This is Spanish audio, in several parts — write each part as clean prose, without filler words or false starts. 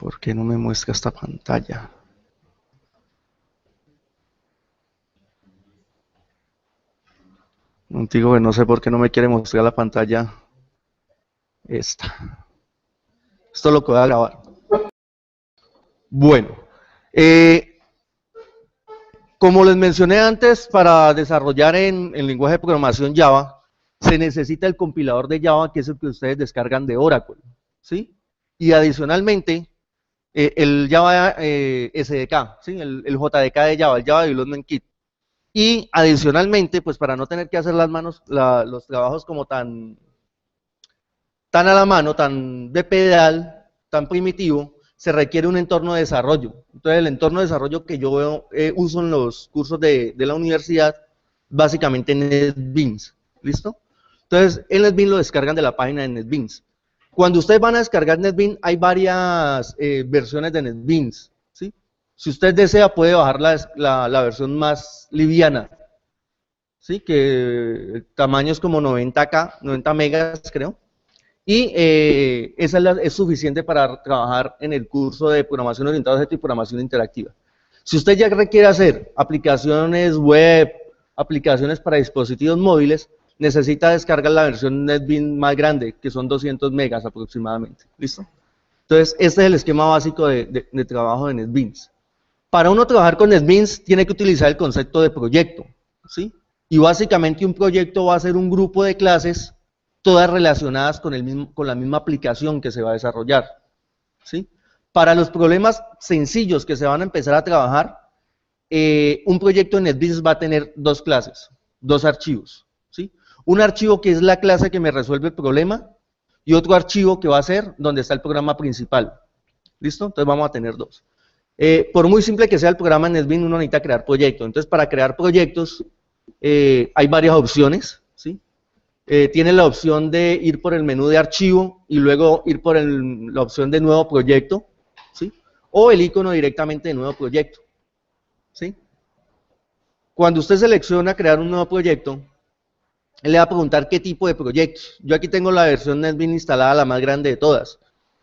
¿Por qué no me muestra esta pantalla? Contigo que no sé por qué no me quiere mostrar la pantalla esta. Esto lo que voy a grabar. Bueno, como les mencioné antes, para desarrollar en lenguaje de programación Java, se necesita el compilador de Java, que es el que ustedes descargan de Oracle, ¿sí? Y adicionalmente, el Java SDK, ¿sí? El JDK de Java, el Java Development Kit. Y adicionalmente, pues para no tener que hacer los trabajos como tan a la mano, tan de pedal, tan primitivo, se requiere un entorno de desarrollo. Entonces, el entorno de desarrollo que yo veo, uso en los cursos de la universidad, básicamente NetBeans, ¿listo? Entonces, el NetBeans lo descargan de la página de NetBeans. Cuando ustedes van a descargar NetBeans, hay varias versiones de NetBeans, ¿sí? Si usted desea, puede bajar la versión más liviana, ¿sí? Que el tamaño es como 90K, 90 megas, creo. Y esa es suficiente para trabajar en el curso de programación orientada a objetos y programación interactiva. Si usted ya requiere hacer aplicaciones web, aplicaciones para dispositivos móviles, necesita descargar la versión NetBeans más grande, que son 200 megas aproximadamente. ¿Listo? Entonces, este es el esquema básico de trabajo de NetBeans. Para uno trabajar con NetBeans, tiene que utilizar el concepto de proyecto, ¿sí? Y básicamente un proyecto va a ser un grupo de clases todas relacionadas con la misma aplicación que se va a desarrollar, ¿sí? Para los problemas sencillos que se van a empezar a trabajar, un proyecto en NetBeans va a tener dos clases, dos archivos, ¿sí? Un archivo que es la clase que me resuelve el problema y otro archivo que va a ser donde está el programa principal, ¿listo? Entonces vamos a tener dos. Por muy simple que sea el programa en NetBeans, uno necesita crear proyectos. Entonces, para crear proyectos hay varias opciones, ¿sí? Tiene la opción de ir por el menú de archivo y luego ir por la opción de nuevo proyecto, ¿sí? O el icono directamente de nuevo proyecto, ¿sí? Cuando usted selecciona crear un nuevo proyecto, él le va a preguntar qué tipo de proyectos. Yo aquí tengo la versión NetBeans instalada, la más grande de todas,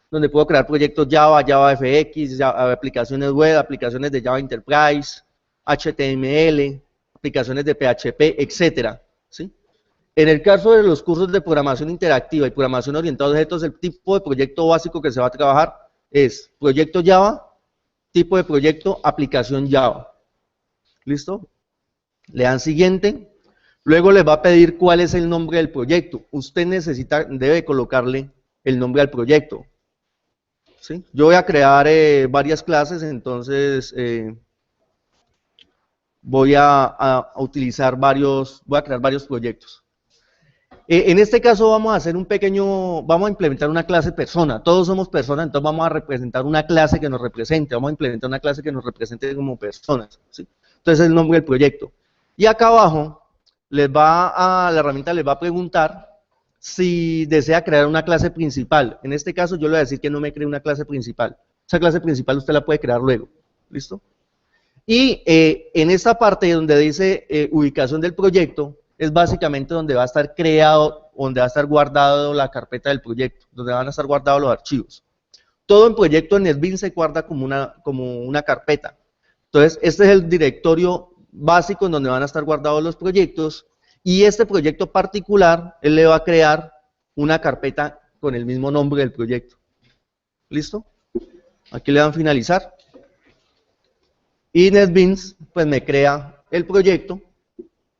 donde puedo crear proyectos Java, JavaFX, aplicaciones web, aplicaciones de Java Enterprise, HTML, aplicaciones de PHP, etcétera, ¿sí? En el caso de los cursos de programación interactiva y programación orientada a objetos, el tipo de proyecto básico que se va a trabajar es proyecto Java, tipo de proyecto aplicación Java. ¿Listo? Le dan siguiente. Luego les va a pedir cuál es el nombre del proyecto. Usted debe colocarle el nombre al proyecto. ¿Sí? Yo voy a crear varias clases, entonces voy a crear varios proyectos. En este caso vamos a hacer vamos a implementar una clase persona. Todos somos personas, entonces vamos a representar una clase que nos represente. Vamos a implementar una clase que nos represente como personas, ¿sí? Entonces es el nombre del proyecto. Y acá abajo la herramienta les va a preguntar si desea crear una clase principal. En este caso yo le voy a decir que no me cree una clase principal. Esa clase principal usted la puede crear luego. ¿Listo? Y en esta parte donde dice ubicación del proyecto, es básicamente donde va a estar creado, donde va a estar guardado la carpeta del proyecto, donde van a estar guardados los archivos. Todo en proyecto en NetBeans se guarda como una carpeta. Entonces, este es el directorio básico en donde van a estar guardados los proyectos, y este proyecto particular, él le va a crear una carpeta con el mismo nombre del proyecto. ¿Listo? Aquí le dan finalizar. Y NetBeans, pues me crea el proyecto,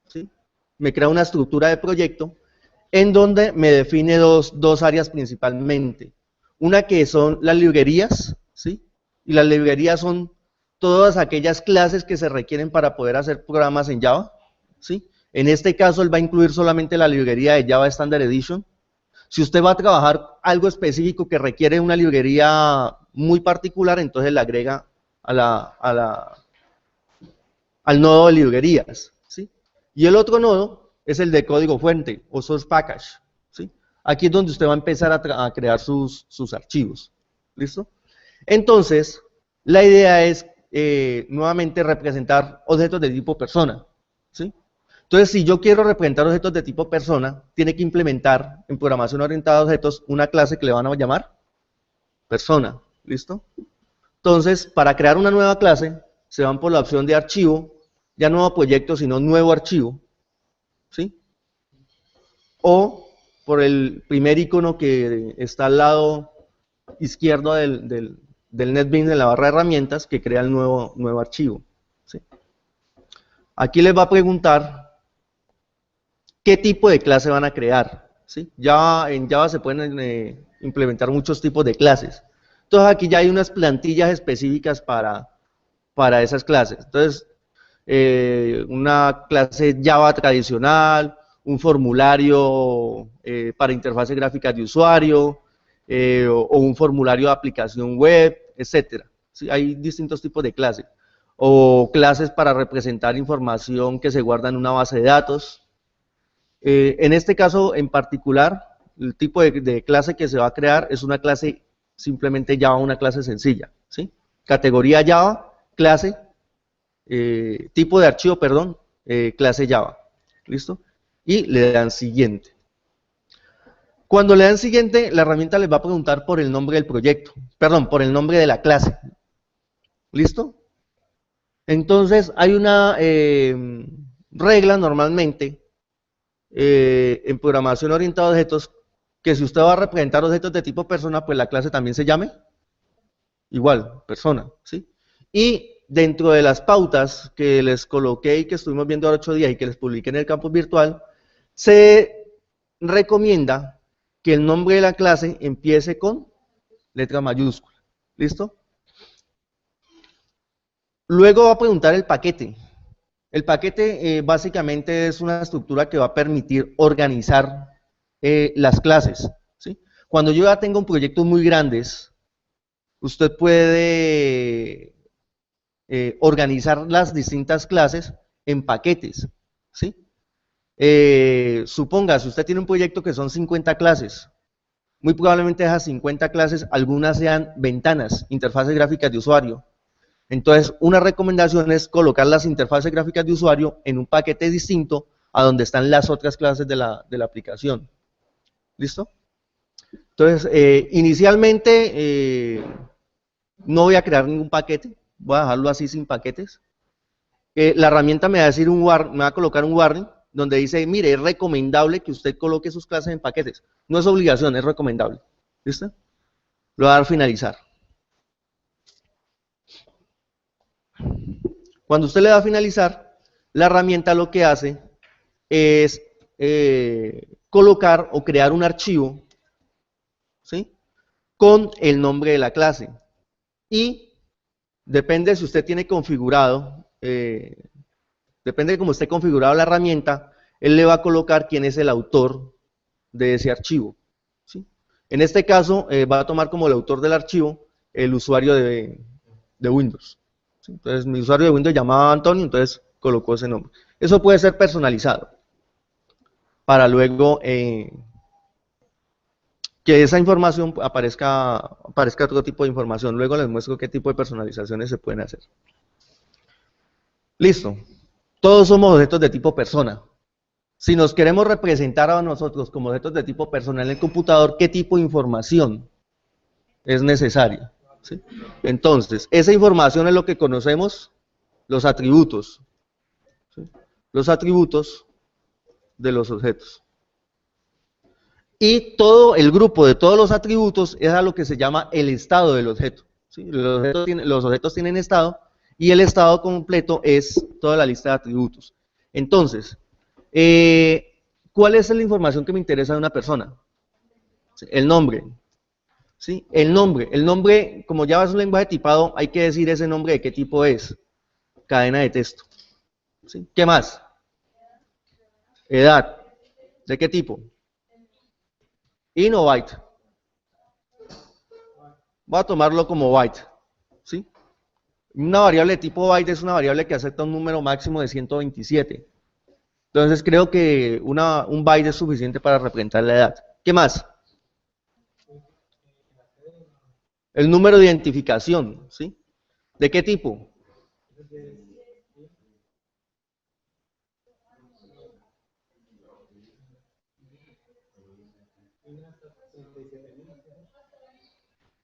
¿sí? Me crea una estructura de proyecto en donde me define dos áreas principalmente. Una que son las librerías, ¿sí? Y las librerías son todas aquellas clases que se requieren para poder hacer programas en Java, ¿sí? En este caso, él va a incluir solamente la librería de Java Standard Edition. Si usted va a trabajar algo específico que requiere una librería muy particular, entonces le agrega al nodo de librerías, ¿sí? Y el otro nodo es el de código fuente o source package, ¿sí? Aquí es donde usted va a empezar a crear sus archivos, ¿listo? Entonces, la idea es nuevamente representar objetos de tipo persona, ¿sí? Entonces, si yo quiero representar objetos de tipo persona, tiene que implementar en programación orientada a objetos una clase que le van a llamar persona, ¿Listo? Entonces, para crear una nueva clase, se van por la opción de archivo, ya nuevo proyecto, sino nuevo archivo, ¿sí? O por el primer icono que está al lado izquierdo del NetBeans en la barra de herramientas, que crea el nuevo archivo, ¿sí? Aquí les va a preguntar qué tipo de clase van a crear, ¿sí? En Java se pueden implementar muchos tipos de clases. Entonces aquí ya hay unas plantillas específicas para esas clases. Entonces, una clase Java tradicional, un formulario para interfaces gráficas de usuario, o un formulario de aplicación web, etcétera. ¿Sí? Hay distintos tipos de clases. O clases para representar información que se guarda en una base de datos. En este caso en particular, el tipo de clase que se va a crear es una clase simplemente Java, una clase sencilla, ¿sí? Categoría Java, clase, tipo de archivo, perdón, clase Java, ¿listo? Y le dan siguiente. Cuando le dan siguiente, la herramienta les va a preguntar por el nombre del proyecto, perdón, por el nombre de la clase, ¿listo? Entonces hay una regla normalmente en programación orientada a objetos, que si usted va a representar objetos de tipo persona, pues la clase también se llame igual, persona, ¿sí? Y dentro de las pautas que les coloqué y que estuvimos viendo ahora 8 días y que les publiqué en el campus virtual, se recomienda que el nombre de la clase empiece con letra mayúscula, ¿listo? Luego va a preguntar el paquete. El paquete básicamente es una estructura que va a permitir organizar las clases, ¿sí? Cuando yo ya tengo proyectos muy grandes, usted puede organizar las distintas clases en paquetes, ¿sí? Suponga, si usted tiene un proyecto que son 50 clases, muy probablemente esas 50 clases, algunas sean ventanas, interfaces gráficas de usuario. Entonces, una recomendación es colocar las interfaces gráficas de usuario en un paquete distinto a donde están las otras clases de la aplicación. ¿Listo? Entonces, inicialmente no voy a crear ningún paquete, voy a dejarlo así sin paquetes. La herramienta me va a decir me va a colocar un warning donde dice, mire, es recomendable que usted coloque sus clases en paquetes. No es obligación, es recomendable. ¿Listo? Lo voy a dar a finalizar. Cuando usted le da a finalizar, la herramienta lo que hace es colocar o crear un archivo, ¿sí? Con el nombre de la clase. Y depende si usted tiene configurado, depende de cómo esté configurado la herramienta, él le va a colocar quién es el autor de ese archivo, ¿sí? En este caso, va a tomar como el autor del archivo el usuario de Windows, ¿sí? Entonces, mi usuario de Windows llamaba Antonio, entonces colocó ese nombre. Eso puede ser personalizado para luego que esa información aparezca otro tipo de información. Luego les muestro qué tipo de personalizaciones se pueden hacer. Listo. Todos somos objetos de tipo persona. Si nos queremos representar a nosotros como objetos de tipo persona en el computador, ¿qué tipo de información es necesaria? ¿Sí? Entonces, esa información es lo que conocemos los atributos. ¿Sí? Los atributos de los objetos. Y todo el grupo de todos los atributos es a lo que se llama el estado del objeto, ¿sí? Los objetos tienen estado y el estado completo es toda la lista de atributos. Entonces, ¿cuál es la información que me interesa de una persona? ¿Sí? El nombre. ¿Sí? El nombre, como ya es un lenguaje tipado, hay que decir ese nombre de qué tipo es. Cadena de texto. ¿Sí? ¿Qué más? Edad. ¿De qué tipo? Int o byte. Voy a tomarlo como byte. ¿Sí? Una variable de tipo byte es una variable que acepta un número máximo de 127. Entonces creo que un byte es suficiente para representar la edad. ¿Qué más? El número de identificación, ¿sí? ¿De qué tipo?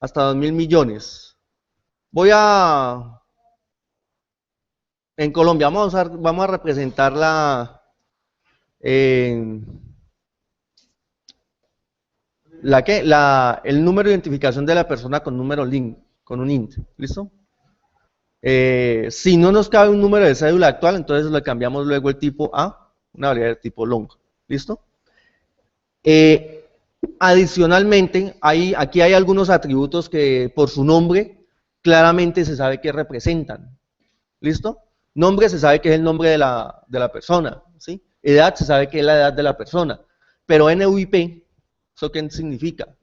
hasta 2.000 millones. En Colombia, vamos a representar el número de identificación de la persona con número link, con un int, ¿listo? Si no nos cabe un número de cédula actual, entonces le cambiamos luego el tipo a una variable de tipo long, ¿listo? Adicionalmente, aquí hay algunos atributos que por su nombre claramente se sabe que representan, ¿listo? Nombre se sabe que es el nombre de la persona, ¿sí? Edad se sabe que es la edad de la persona, pero NUIP, ¿eso qué significa?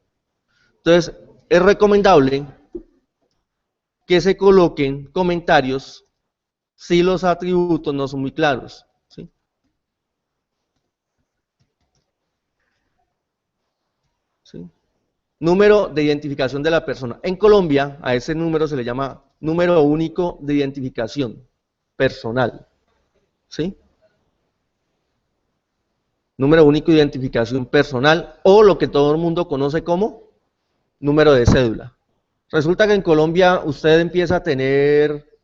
Entonces, es recomendable que se coloquen comentarios si los atributos no son muy claros, ¿sí? ¿Sí? Número de identificación de la persona. En Colombia, a ese número se le llama número único de identificación personal, ¿sí? Número único de identificación personal, o lo que todo el mundo conoce como número de cédula. Resulta que en Colombia usted empieza a tener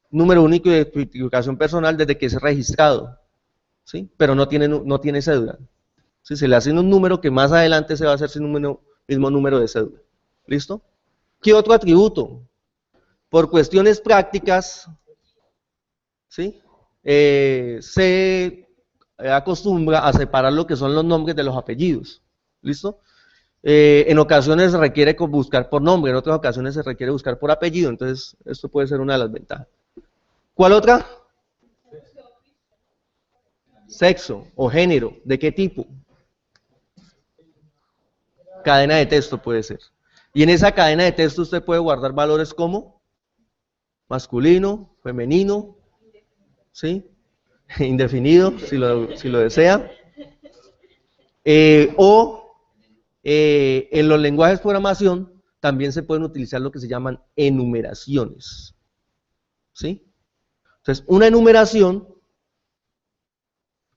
número único de identificación personal desde que es registrado, ¿sí? Pero no tiene cédula. ¿Sí? Se le asigna un número que más adelante se va a hacer sin mismo número de cédula. ¿Listo? ¿Qué otro atributo? Por cuestiones prácticas, ¿sí? Se acostumbra a separar lo que son los nombres de los apellidos. ¿Listo? En ocasiones se requiere buscar por nombre, en otras ocasiones se requiere buscar por apellido, entonces esto puede ser una de las ventajas. ¿Cuál otra? Sexo o género, ¿de qué tipo? Cadena de texto puede ser. Y en esa cadena de texto usted puede guardar valores como masculino, femenino, ¿sí? Indefinido, si lo desea. En los lenguajes de programación también se pueden utilizar lo que se llaman enumeraciones, ¿sí? Entonces, una enumeración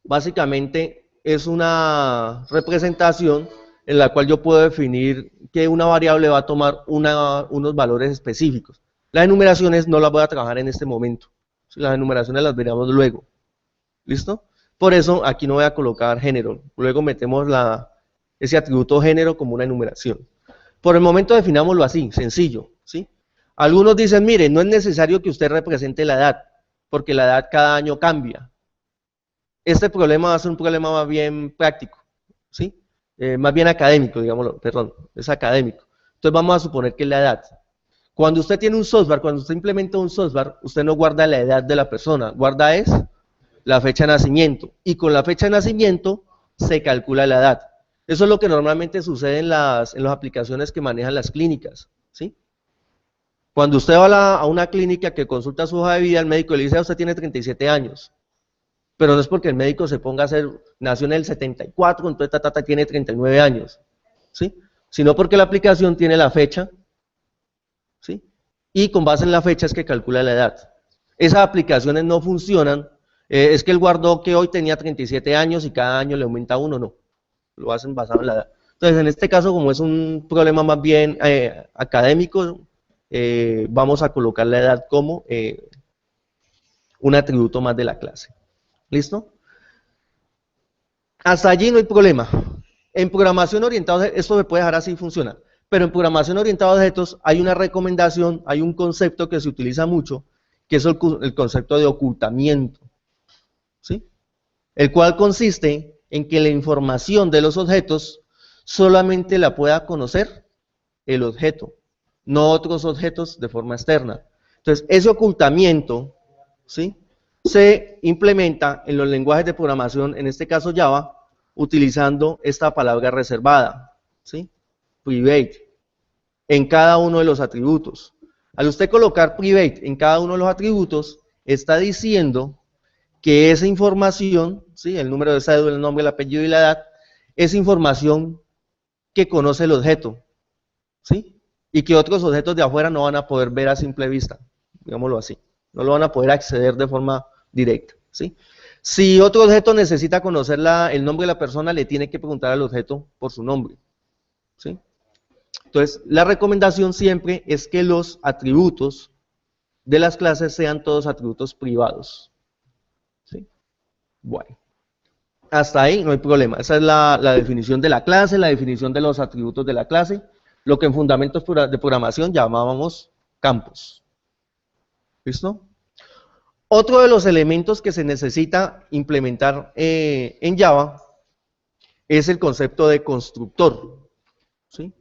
básicamente es una representación en la cual yo puedo definir que una variable va a tomar unos valores específicos. Las enumeraciones no las voy a trabajar en este momento, las enumeraciones las veremos luego, ¿listo? Por eso aquí no voy a colocar género, luego metemos ese atributo género como una enumeración. Por el momento definámoslo así, sencillo, ¿sí? Algunos dicen, mire, no es necesario que usted represente la edad, porque la edad cada año cambia. Este problema va a ser un problema más bien práctico, ¿sí? Más bien académico, digámoslo, perdón, es académico. Entonces vamos a suponer que es la edad. Cuando usted tiene un software, cuando usted implementa un software, usted no guarda la edad de la persona, guarda es la fecha de nacimiento. Y con la fecha de nacimiento se calcula la edad. Eso es lo que normalmente sucede en las aplicaciones que manejan las clínicas, ¿sí? Cuando usted va a una clínica que consulta su hoja de vida, el médico le dice, usted tiene 37 años. Pero no es porque el médico se ponga a hacer, nació en el 74, entonces tiene 39 años, ¿sí? Sino porque la aplicación tiene la fecha, ¿sí? Y con base en la fecha es que calcula la edad. Esas aplicaciones no funcionan, es que él guardó que hoy tenía 37 años y cada año le aumenta uno, no. Lo hacen basado en la edad. Entonces, en este caso, como es un problema más bien académico, vamos a colocar la edad como un atributo más de la clase. ¿Listo? Hasta allí no hay problema. En programación orientada, esto se puede dejar así y funciona. Pero en programación orientada a objetos hay una recomendación, hay un concepto que se utiliza mucho, que es el concepto de ocultamiento, ¿sí? El cual consiste en que la información de los objetos solamente la pueda conocer el objeto, no otros objetos de forma externa. Entonces, ese ocultamiento, ¿sí?, se implementa en los lenguajes de programación, en este caso Java, utilizando esta palabra reservada, ¿sí?, private, en cada uno de los atributos. Al usted colocar private en cada uno de los atributos, está diciendo que esa información, ¿sí?, el número de cédula, el nombre, el apellido y la edad, es información que conoce el objeto, ¿sí?, y que otros objetos de afuera no van a poder ver a simple vista, digámoslo así, no lo van a poder acceder de forma directa, ¿sí? Si otro objeto necesita conocer el nombre de la persona, le tiene que preguntar al objeto por su nombre, ¿sí? Entonces, la recomendación siempre es que los atributos de las clases sean todos atributos privados. ¿Sí? Bueno, hasta ahí no hay problema. Esa es la definición de la clase, la definición de los atributos de la clase, lo que en fundamentos de programación llamábamos campos. ¿Listo? Otro de los elementos que se necesita implementar en Java es el concepto de constructor. ¿Sí?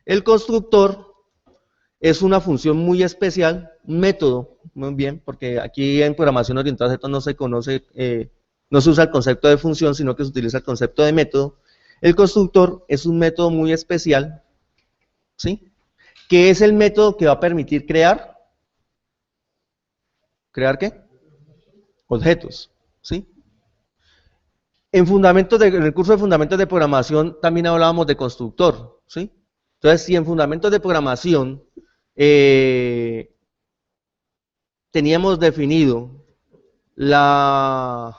El constructor es una función muy especial, un método, muy bien, porque aquí en programación orientada a objetos no se conoce, no se usa el concepto de función, sino que se utiliza el concepto de método. El constructor es un método muy especial, ¿sí? Que es el método que va a permitir crear. ¿Crear qué? Objetos, ¿sí? En el curso de fundamentos de programación también hablábamos de constructor, ¿sí? Entonces, si en fundamentos de programación teníamos definido la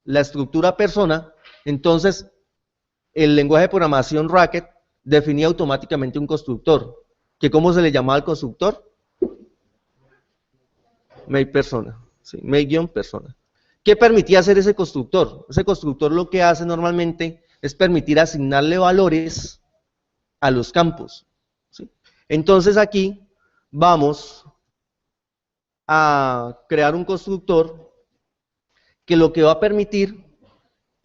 estructura persona, entonces el lenguaje de programación Racket definía automáticamente un constructor. ¿Que cómo se le llamaba al constructor? MakePersona, ¿sí? Make-persona. ¿Qué permitía hacer ese constructor? Ese constructor lo que hace normalmente es permitir asignarle valores a los campos, ¿sí? Entonces aquí vamos a crear un constructor que lo que va a permitir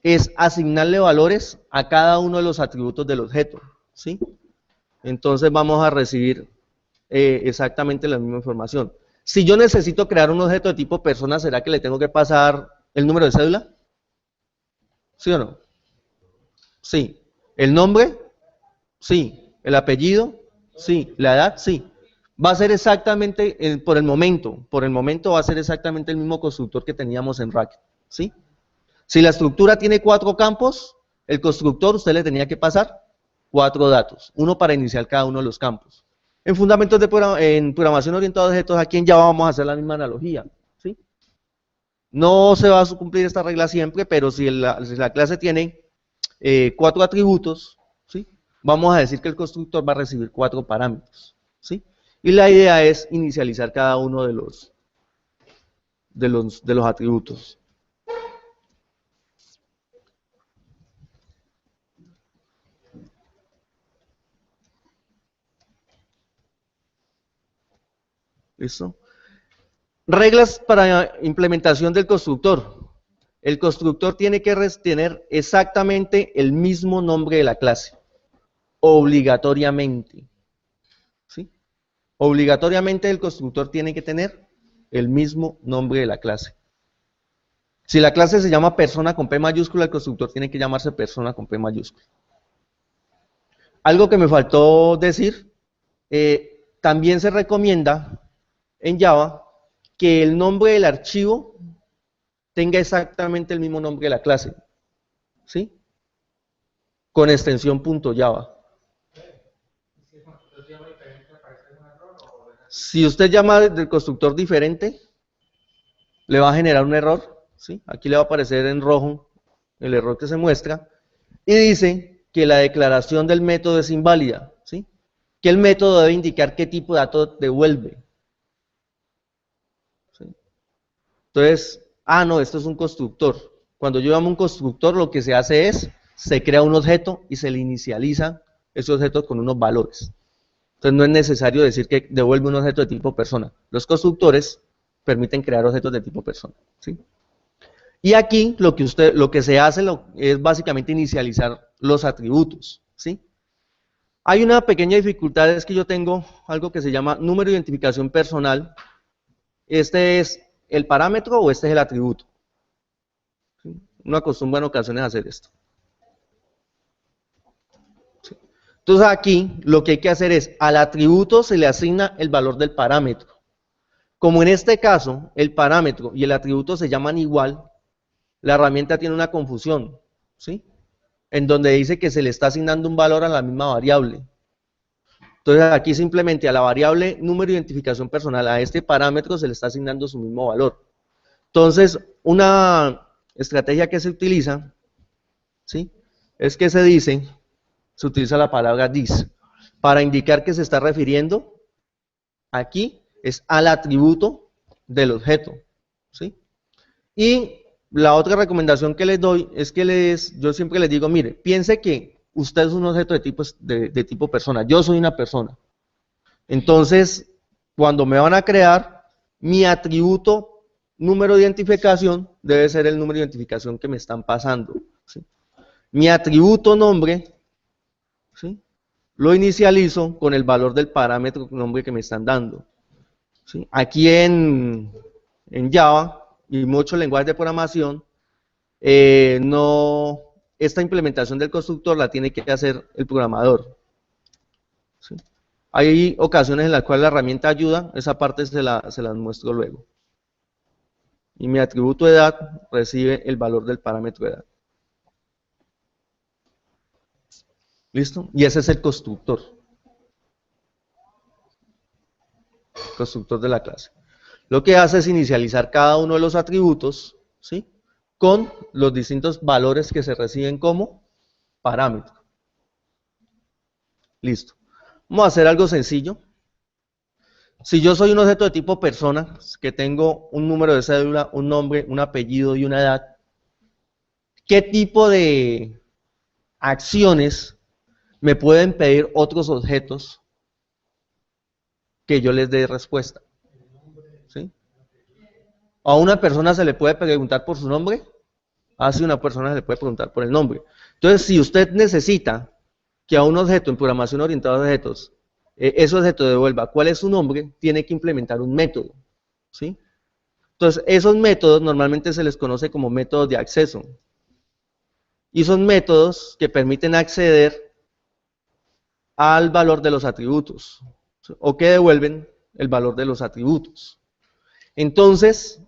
es asignarle valores a cada uno de los atributos del objeto, ¿sí? Entonces vamos a recibir exactamente la misma información. Si yo necesito crear un objeto de tipo persona, ¿será que le tengo que pasar el número de cédula? ¿Sí o no? Sí. ¿El nombre? Sí. ¿El apellido? Sí. ¿La edad? Sí. Va a ser exactamente, por el momento va a ser exactamente el mismo constructor que teníamos en Racket, ¿sí? Si la estructura tiene 4 campos, el constructor usted le tenía que pasar 4 datos, uno para iniciar cada uno de los campos. En fundamentos en programación orientada a objetos, aquí en Java vamos a hacer la misma analogía, ¿sí? No se va a cumplir esta regla siempre, pero si la clase tiene 4 atributos, ¿sí? Vamos a decir que el constructor va a recibir 4 parámetros, ¿sí? Y la idea es inicializar cada uno de los atributos. ¿Listo? Reglas para implementación del constructor. El constructor tiene que tener exactamente el mismo nombre de la clase, obligatoriamente, ¿sí? Obligatoriamente el constructor tiene que tener el mismo nombre de la clase. Si la clase se llama persona con P mayúscula, el constructor tiene que llamarse persona con P mayúscula. Algo que me faltó decir, también se recomienda en Java que el nombre del archivo tenga exactamente el mismo nombre de la clase, ¿sí? Con extensión .java. Si usted llama del constructor diferente, le va a generar un error, ¿sí? Aquí le va a aparecer en rojo el error que se muestra, y dice que la declaración del método es inválida, ¿sí? Que el método debe indicar qué tipo de dato devuelve. ¿Sí? Entonces, no, esto es un constructor. Cuando yo llamo un constructor, lo que se hace es, se crea un objeto y se le inicializa ese objeto con unos valores. Entonces no es necesario decir que devuelve un objeto de tipo persona. Los constructores permiten crear objetos de tipo persona, ¿sí? Y aquí lo que se hace es básicamente inicializar los atributos, ¿sí? Hay una pequeña dificultad, es que yo tengo algo que se llama número de identificación personal. ¿Este es el parámetro o este es el atributo? ¿Sí? Uno acostumbra en ocasiones a hacer esto. ¿Sí? Entonces aquí lo que hay que hacer es, al atributo se le asigna el valor del parámetro. Como en este caso, el parámetro y el atributo se llaman igual, la herramienta tiene una confusión, ¿sí? En donde dice que se le está asignando un valor a la misma variable. Entonces aquí simplemente a la variable número de identificación personal, a este parámetro se le está asignando su mismo valor. Entonces, una estrategia que se utiliza, ¿sí? Es que se utiliza la palabra this. para indicar que se está refiriendo aquí es al atributo del objeto, ¿sí? Y la otra recomendación que les doy es que yo siempre les digo, mire, piense que usted es un objeto de tipo persona, yo soy una persona. Entonces, cuando me van a crear, mi atributo número de identificación debe ser el número de identificación que me están pasando, ¿sí? Mi atributo nombre, ¿sí?, lo inicializo con el valor del parámetro nombre que me están dando, ¿sí? Aquí en Java y muchos lenguajes de programación, esta implementación del constructor la tiene que hacer el programador, ¿sí? Hay ocasiones en las cuales la herramienta ayuda, esa parte se las muestro luego. Y mi atributo de edad recibe el valor del parámetro de edad. ¿Listo? Y ese es el constructor. Constructor de la clase. Lo que hace es inicializar cada uno de los atributos, ¿sí?, con los distintos valores que se reciben como parámetro. Listo. Vamos a hacer algo sencillo. Si yo soy un objeto de tipo persona, que tengo un número de cédula, un nombre, un apellido y una edad, ¿qué tipo de acciones me pueden pedir otros objetos que yo les dé respuesta? ¿Sí? ¿A una persona se le puede preguntar por su nombre? Así una persona se le puede preguntar por el nombre. Entonces, si usted necesita que a un objeto en programación orientada a objetos, ese objeto devuelva cuál es su nombre, tiene que implementar un método, ¿sí? Entonces, esos métodos normalmente se les conoce como métodos de acceso. Y son métodos que permiten acceder al valor de los atributos, ¿sí?, o que devuelven el valor de los atributos. Entonces,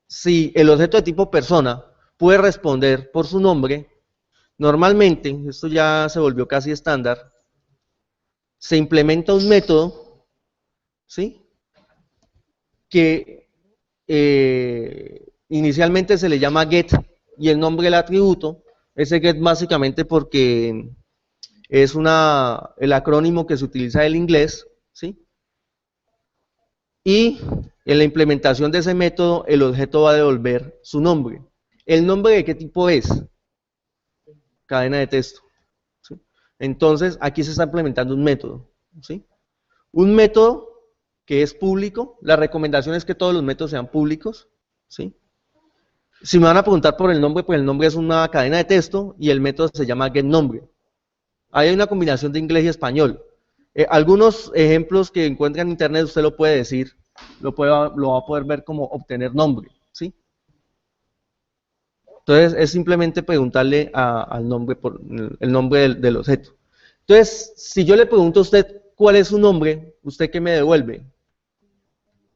si el objeto de tipo persona puede responder por su nombre, normalmente, esto ya se volvió casi estándar, se implementa un método, ¿sí?, que inicialmente se le llama get, y el nombre del atributo, ese get básicamente porque es el acrónimo que se utiliza del inglés, ¿sí?, y en la implementación de ese método el objeto va a devolver su nombre. ¿El nombre de qué tipo es? Cadena de texto, ¿sí? Entonces aquí se está implementando un método, ¿sí? Un método que es público. La recomendación es que todos los métodos sean públicos, ¿sí? Si me van a preguntar por el nombre, pues el nombre es una cadena de texto y el método se llama getNombre. Ahí hay una combinación de inglés y español. Algunos ejemplos que encuentra en internet usted lo puede decir, lo va a poder ver como obtener nombre, ¿sí? Entonces es simplemente preguntarle al nombre por el nombre del objeto. Entonces, si yo le pregunto a usted cuál es su nombre, ¿usted qué me devuelve?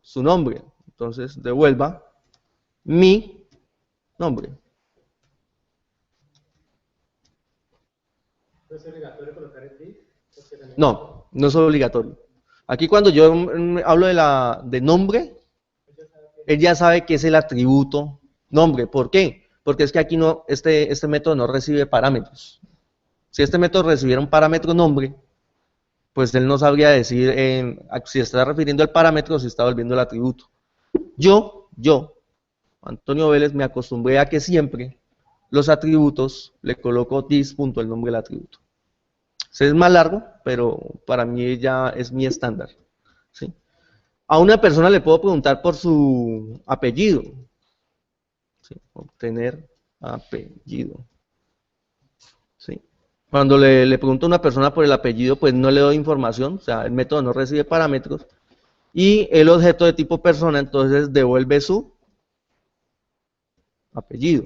Su nombre. Entonces devuelva mi nombre. ¿Es obligatorio colocar el link? No, no es obligatorio. Aquí cuando yo hablo de nombre, él ya sabe que es el atributo nombre. ¿Por qué? Porque es que aquí no, este método no recibe parámetros. Si este método recibiera un parámetro nombre, pues él no sabría decir si está refiriendo al parámetro o si está volviendo el atributo. Yo, Antonio Vélez, me acostumbré a que siempre los atributos le coloco this punto el nombre del atributo. Es más largo, pero para mí ya es mi estándar, ¿sí? A una persona le puedo preguntar por su apellido, ¿sí? Obtener apellido, ¿sí? Cuando le pregunto a una persona por el apellido, pues no le doy información, o sea, el método no recibe parámetros, y el objeto de tipo persona entonces devuelve su apellido.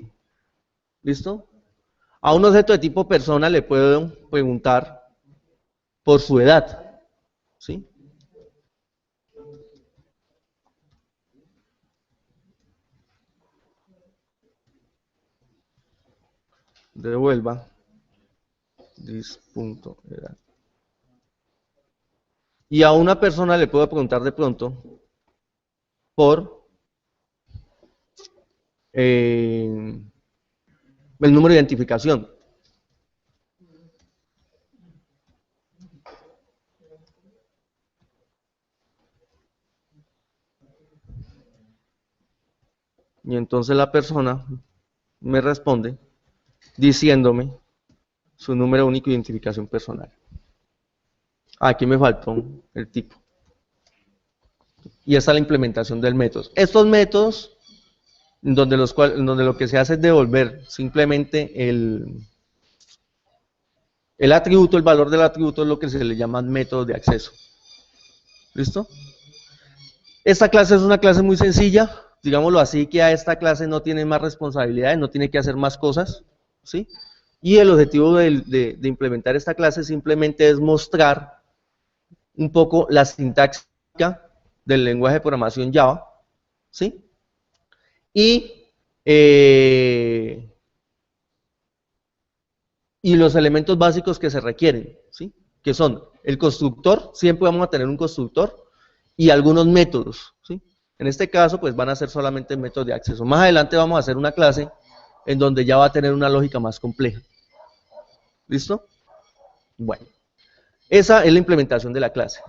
¿Listo? A un objeto de tipo persona le puedo preguntar por su edad, ¿sí? Devuelva this.edad. Y a una persona le puedo preguntar de pronto por el número de identificación. Y entonces la persona me responde diciéndome su número único de identificación personal. Aquí me faltó el tipo. Y esta es la implementación del método. Estos métodos, donde lo que se hace es devolver simplemente el atributo, el valor del atributo es lo que se le llama método de acceso. ¿Listo? Esta clase es una clase muy sencilla, digámoslo así, que a esta clase no tiene más responsabilidades, no tiene que hacer más cosas, ¿sí? Y el objetivo de implementar esta clase simplemente es mostrar un poco la sintaxis del lenguaje de programación Java, ¿sí? Y los elementos básicos que se requieren, ¿sí? Que son el constructor, siempre vamos a tener un constructor, y algunos métodos, ¿sí? En este caso, pues van a ser solamente métodos de acceso. Más adelante vamos a hacer una clase en donde ya va a tener una lógica más compleja. ¿Listo? Bueno, esa es la implementación de la clase.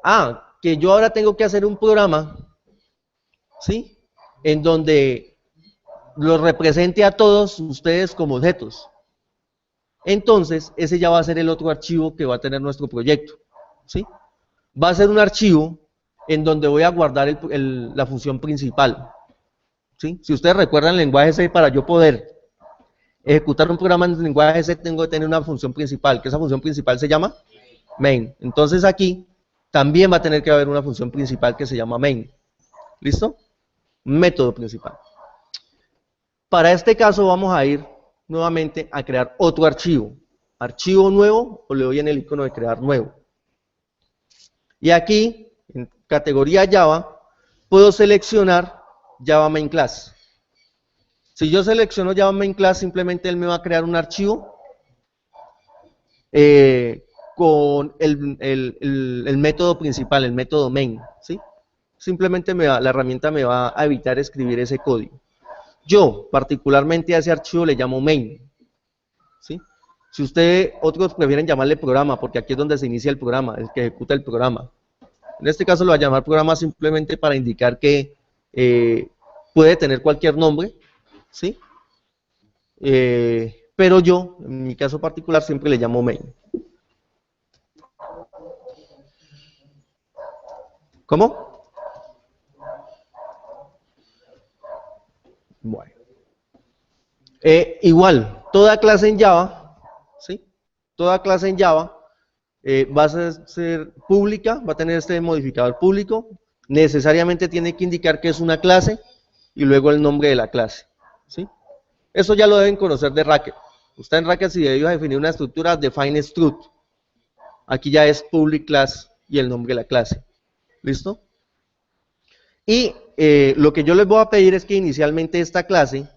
Ah, que yo ahora tengo que hacer un programa, ¿sí? En donde los represente a todos ustedes como objetos. Entonces, ese ya va a ser el otro archivo que va a tener nuestro proyecto, ¿sí? Va a ser un archivo en donde voy a guardar la función principal, ¿sí? Si ustedes recuerdan el lenguaje C, para yo poder ejecutar un programa en el lenguaje C, tengo que tener una función principal, que esa función principal se llama main. Entonces aquí también va a tener que haber una función principal que se llama main. ¿Listo? Método principal. Para este caso vamos a ir nuevamente a crear otro archivo. Archivo nuevo, o le doy en el icono de crear nuevo. Y aquí, en categoría Java, puedo seleccionar Java Main Class. Si yo selecciono Java Main Class, simplemente él me va a crear un archivo con el método principal, el método main, ¿sí? Simplemente la herramienta me va a evitar escribir ese código. Yo, particularmente a ese archivo le llamo main, ¿sí? Si otros prefieren llamarle programa, porque aquí es donde se inicia el programa, el que ejecuta el programa. En este caso lo va a llamar programa simplemente para indicar que puede tener cualquier nombre, ¿sí? Pero yo, en mi caso particular, siempre le llamo main. ¿Cómo? Bueno. Igual, toda clase en Java, ¿sí? Toda clase en Java va a ser pública, va a tener este modificador público, necesariamente tiene que indicar que es una clase y luego el nombre de la clase, ¿sí? Eso ya lo deben conocer de Racket. Usted en Racket, si debe definir una estructura, define struct. Aquí ya es public class y el nombre de la clase. ¿Listo? Y lo que yo les voy a pedir es que inicialmente esta clase,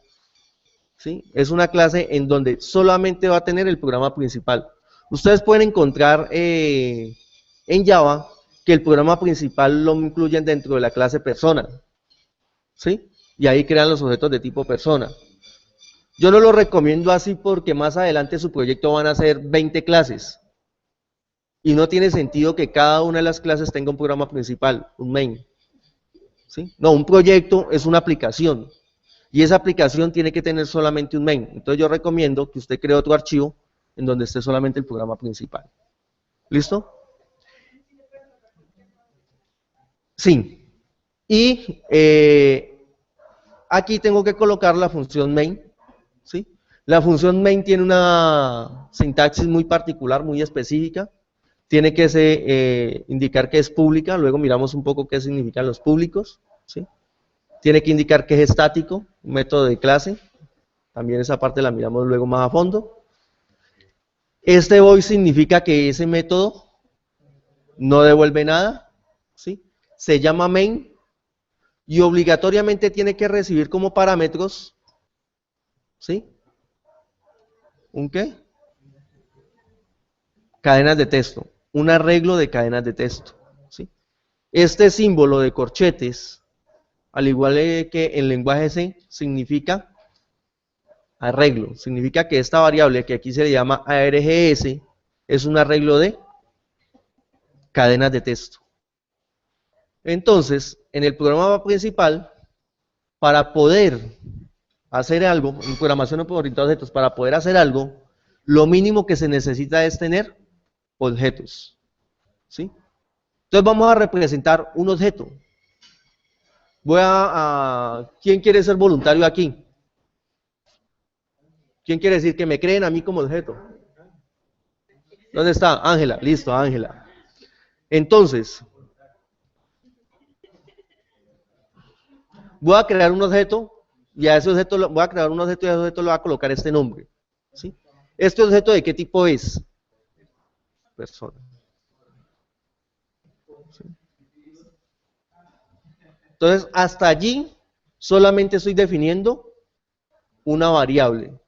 ¿sí? Es una clase en donde solamente va a tener el programa principal. Ustedes pueden encontrar en Java que el programa principal lo incluyen dentro de la clase persona, ¿sí? Y ahí crean los objetos de tipo persona. Yo no lo recomiendo así porque más adelante su proyecto van a ser 20 clases. Y no tiene sentido que cada una de las clases tenga un programa principal, un main, ¿sí? No, un proyecto es una aplicación. Y esa aplicación tiene que tener solamente un main. Entonces yo recomiendo que usted cree otro archivo en donde esté solamente el programa principal. ¿Listo? Sí. Y aquí tengo que colocar la función main, ¿sí? La función main tiene una sintaxis muy particular, muy específica. Tiene que indicar que es pública, luego miramos un poco qué significan los públicos, ¿sí? Tiene que indicar que es estático, un método de clase, también esa parte la miramos luego más a fondo. Este void significa que ese método no devuelve nada, ¿sí? Se llama main y obligatoriamente tiene que recibir como parámetros, ¿sí? ¿Un qué? Cadenas de texto, un arreglo de cadenas de texto, ¿sí? Este símbolo de corchetes, al igual que en lenguaje C, significa arreglo, significa que esta variable que aquí se le llama args es un arreglo de cadenas de texto. Entonces, en el programa principal para poder hacer algo, en programación orientada a objetos, para poder hacer algo, lo mínimo que se necesita es tener objetos, ¿sí? Entonces vamos a representar un objeto. ¿Quién quiere ser voluntario aquí? ¿Quién quiere decir que me creen a mí como objeto? ¿Dónde está? Ángela, listo, Ángela. Entonces, voy a crear un objeto y a ese objeto voy a crear un objeto y a ese objeto le voy a colocar este nombre, ¿sí? ¿Este objeto de qué tipo es? Persona. ¿Sí? Entonces, hasta allí solamente estoy definiendo una variable.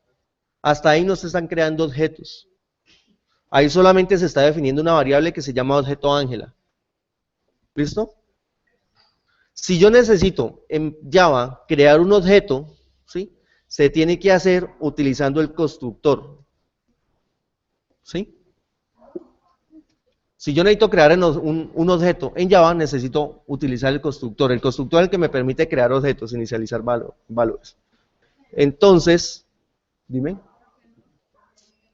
Hasta ahí no se están creando objetos. Ahí solamente se está definiendo una variable que se llama objeto Ángela. ¿Listo? Si yo necesito en Java crear un objeto, ¿sí? Se tiene que hacer utilizando el constructor. ¿Sí? Si yo necesito crear un objeto en Java, necesito utilizar el constructor. El constructor es el que me permite crear objetos, inicializar valores. Entonces, dime.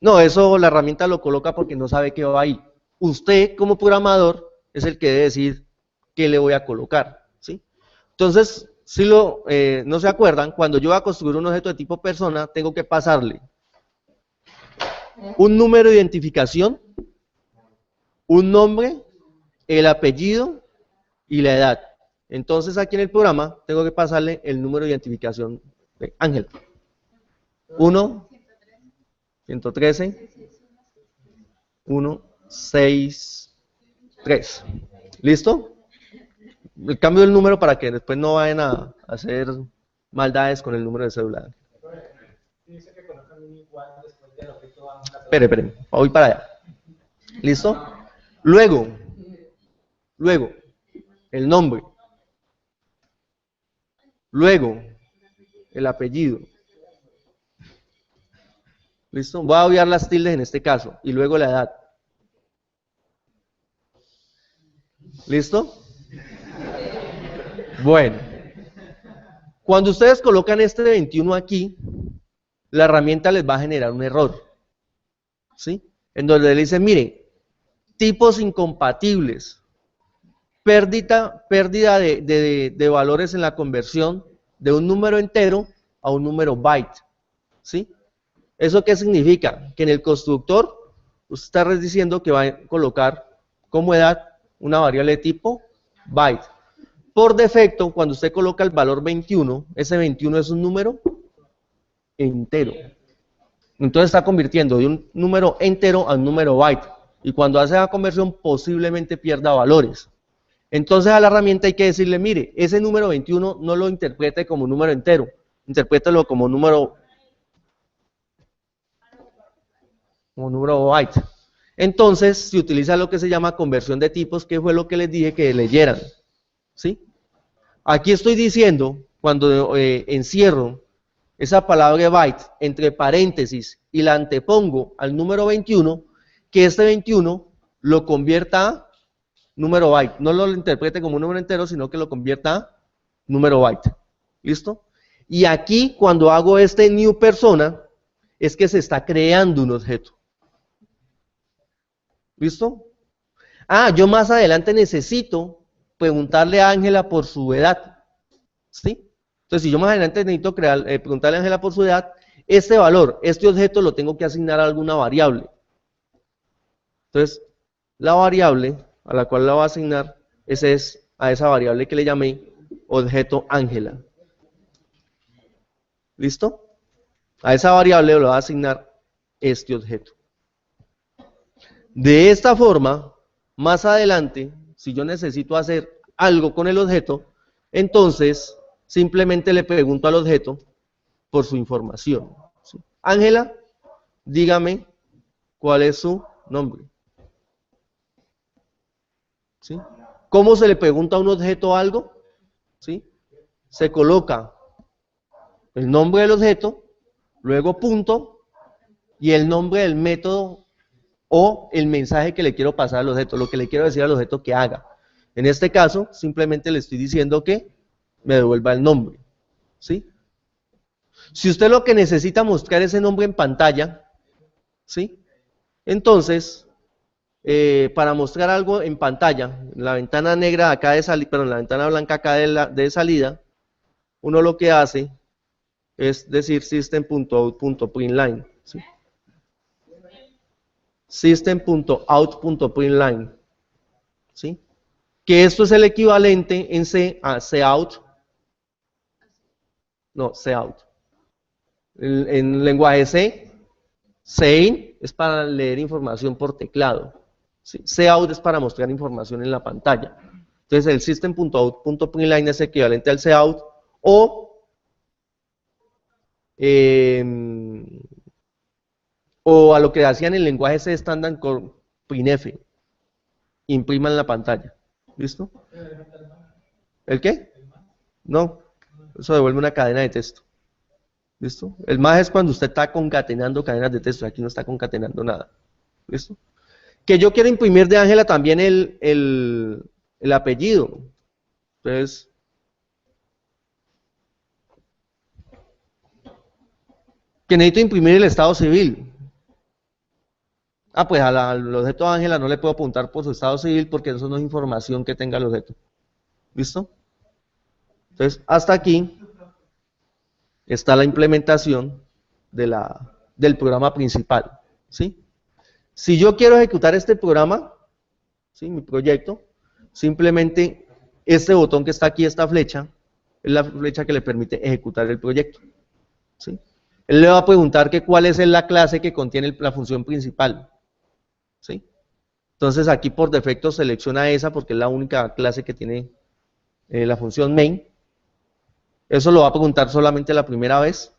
No, eso la herramienta lo coloca porque no sabe qué va ahí. Usted, como programador, es el que debe decir qué le voy a colocar, ¿sí? Entonces, si no se acuerdan, cuando yo voy a construir un objeto de tipo persona, tengo que pasarle un número de identificación, un nombre, el apellido y la edad. Entonces, aquí en el programa, tengo que pasarle el número de identificación de Ángel. 1, 113, 1, 6, 3. ¿Listo? El cambio del número para que después no vayan a hacer maldades con el número de cédula. Dice que colocan un igual después del objeto Ángela. Espere, voy para allá. ¿Listo? Luego, el nombre. Luego, el apellido. ¿Listo? Voy a obviar las tildes en este caso. Y luego la edad. ¿Listo? Bueno. Cuando ustedes colocan este 21 aquí, la herramienta les va a generar un error. ¿Sí? En donde le dicen, mire, tipos incompatibles. Pérdida de valores en la conversión de un número entero a un número byte. ¿Sí? ¿Eso qué significa? Que en el constructor usted está diciendo que va a colocar como edad una variable de tipo byte. Por defecto, cuando usted coloca el valor 21, ese 21 es un número entero. Entonces está convirtiendo de un número entero a un número byte. Y cuando hace la conversión posiblemente pierda valores. Entonces a la herramienta hay que decirle, mire, ese número 21 no lo interprete como un número entero, interprételo como número byte. Entonces se utiliza lo que se llama conversión de tipos, que fue lo que les dije que leyeran. ¿Sí? Aquí estoy diciendo, cuando encierro esa palabra byte entre paréntesis y la antepongo al número 21, que este 21 lo convierta a número byte. No lo interprete como un número entero, sino que lo convierta a número byte. ¿Listo? Y aquí, cuando hago este new persona, es que se está creando un objeto. ¿Listo? Ah, yo más adelante necesito preguntarle a Ángela por su edad. ¿Sí? Entonces, si yo más adelante necesito preguntarle a Ángela por su edad, este valor, este objeto lo tengo que asignar a alguna variable. Entonces, la variable a la cual la voy a asignar, es a esa variable que le llamé objeto Ángela. ¿Listo? A esa variable le voy a asignar este objeto. De esta forma, más adelante, si yo necesito hacer algo con el objeto, entonces simplemente le pregunto al objeto por su información. ¿Sí? Ángela, dígame cuál es su nombre. ¿Sí? ¿Cómo se le pregunta a un objeto algo? ¿Sí? Se coloca el nombre del objeto, luego punto, y el nombre del método o el mensaje que le quiero pasar al objeto, lo que le quiero decir al objeto que haga. En este caso, simplemente le estoy diciendo que me devuelva el nombre. ¿sí? Si usted lo que necesita mostrar ese nombre en pantalla, ¿sí? Entonces, para mostrar algo en pantalla, la ventana negra acá de salida, perdón, la ventana blanca acá de salida, uno lo que hace es decir system.out.println, ¿sí? System.out.println, ¿sí? Que esto es el equivalente en C a cout, no, cout. En lenguaje C, sein es para leer información por teclado, ¿sí? Cout es para mostrar información en la pantalla. Entonces el system.out.println es equivalente al cout o a lo que hacían en el lenguaje C estándar con printf, imprima en la pantalla. ¿Listo? ¿El qué? No, eso devuelve una cadena de texto. ¿Listo? El más es cuando usted está concatenando cadenas de texto, aquí no está concatenando nada. ¿Listo? Que yo quiero imprimir de Ángela también el apellido. Entonces, que necesito imprimir el estado civil. Ah, pues al objeto de Ángela no le puedo apuntar por su estado civil porque eso no es información que tenga el objeto. ¿Listo? Entonces, hasta aquí está la implementación del programa principal, ¿sí? Si yo quiero ejecutar este programa, ¿sí? Mi proyecto, simplemente este botón que está aquí, esta flecha, es la flecha que le permite ejecutar el proyecto, ¿sí? Él le va a preguntar que cuál es la clase que contiene la función principal, ¿sí? Entonces aquí por defecto selecciona esa porque es la única clase que tiene la función main. Eso lo va a preguntar solamente la primera vez.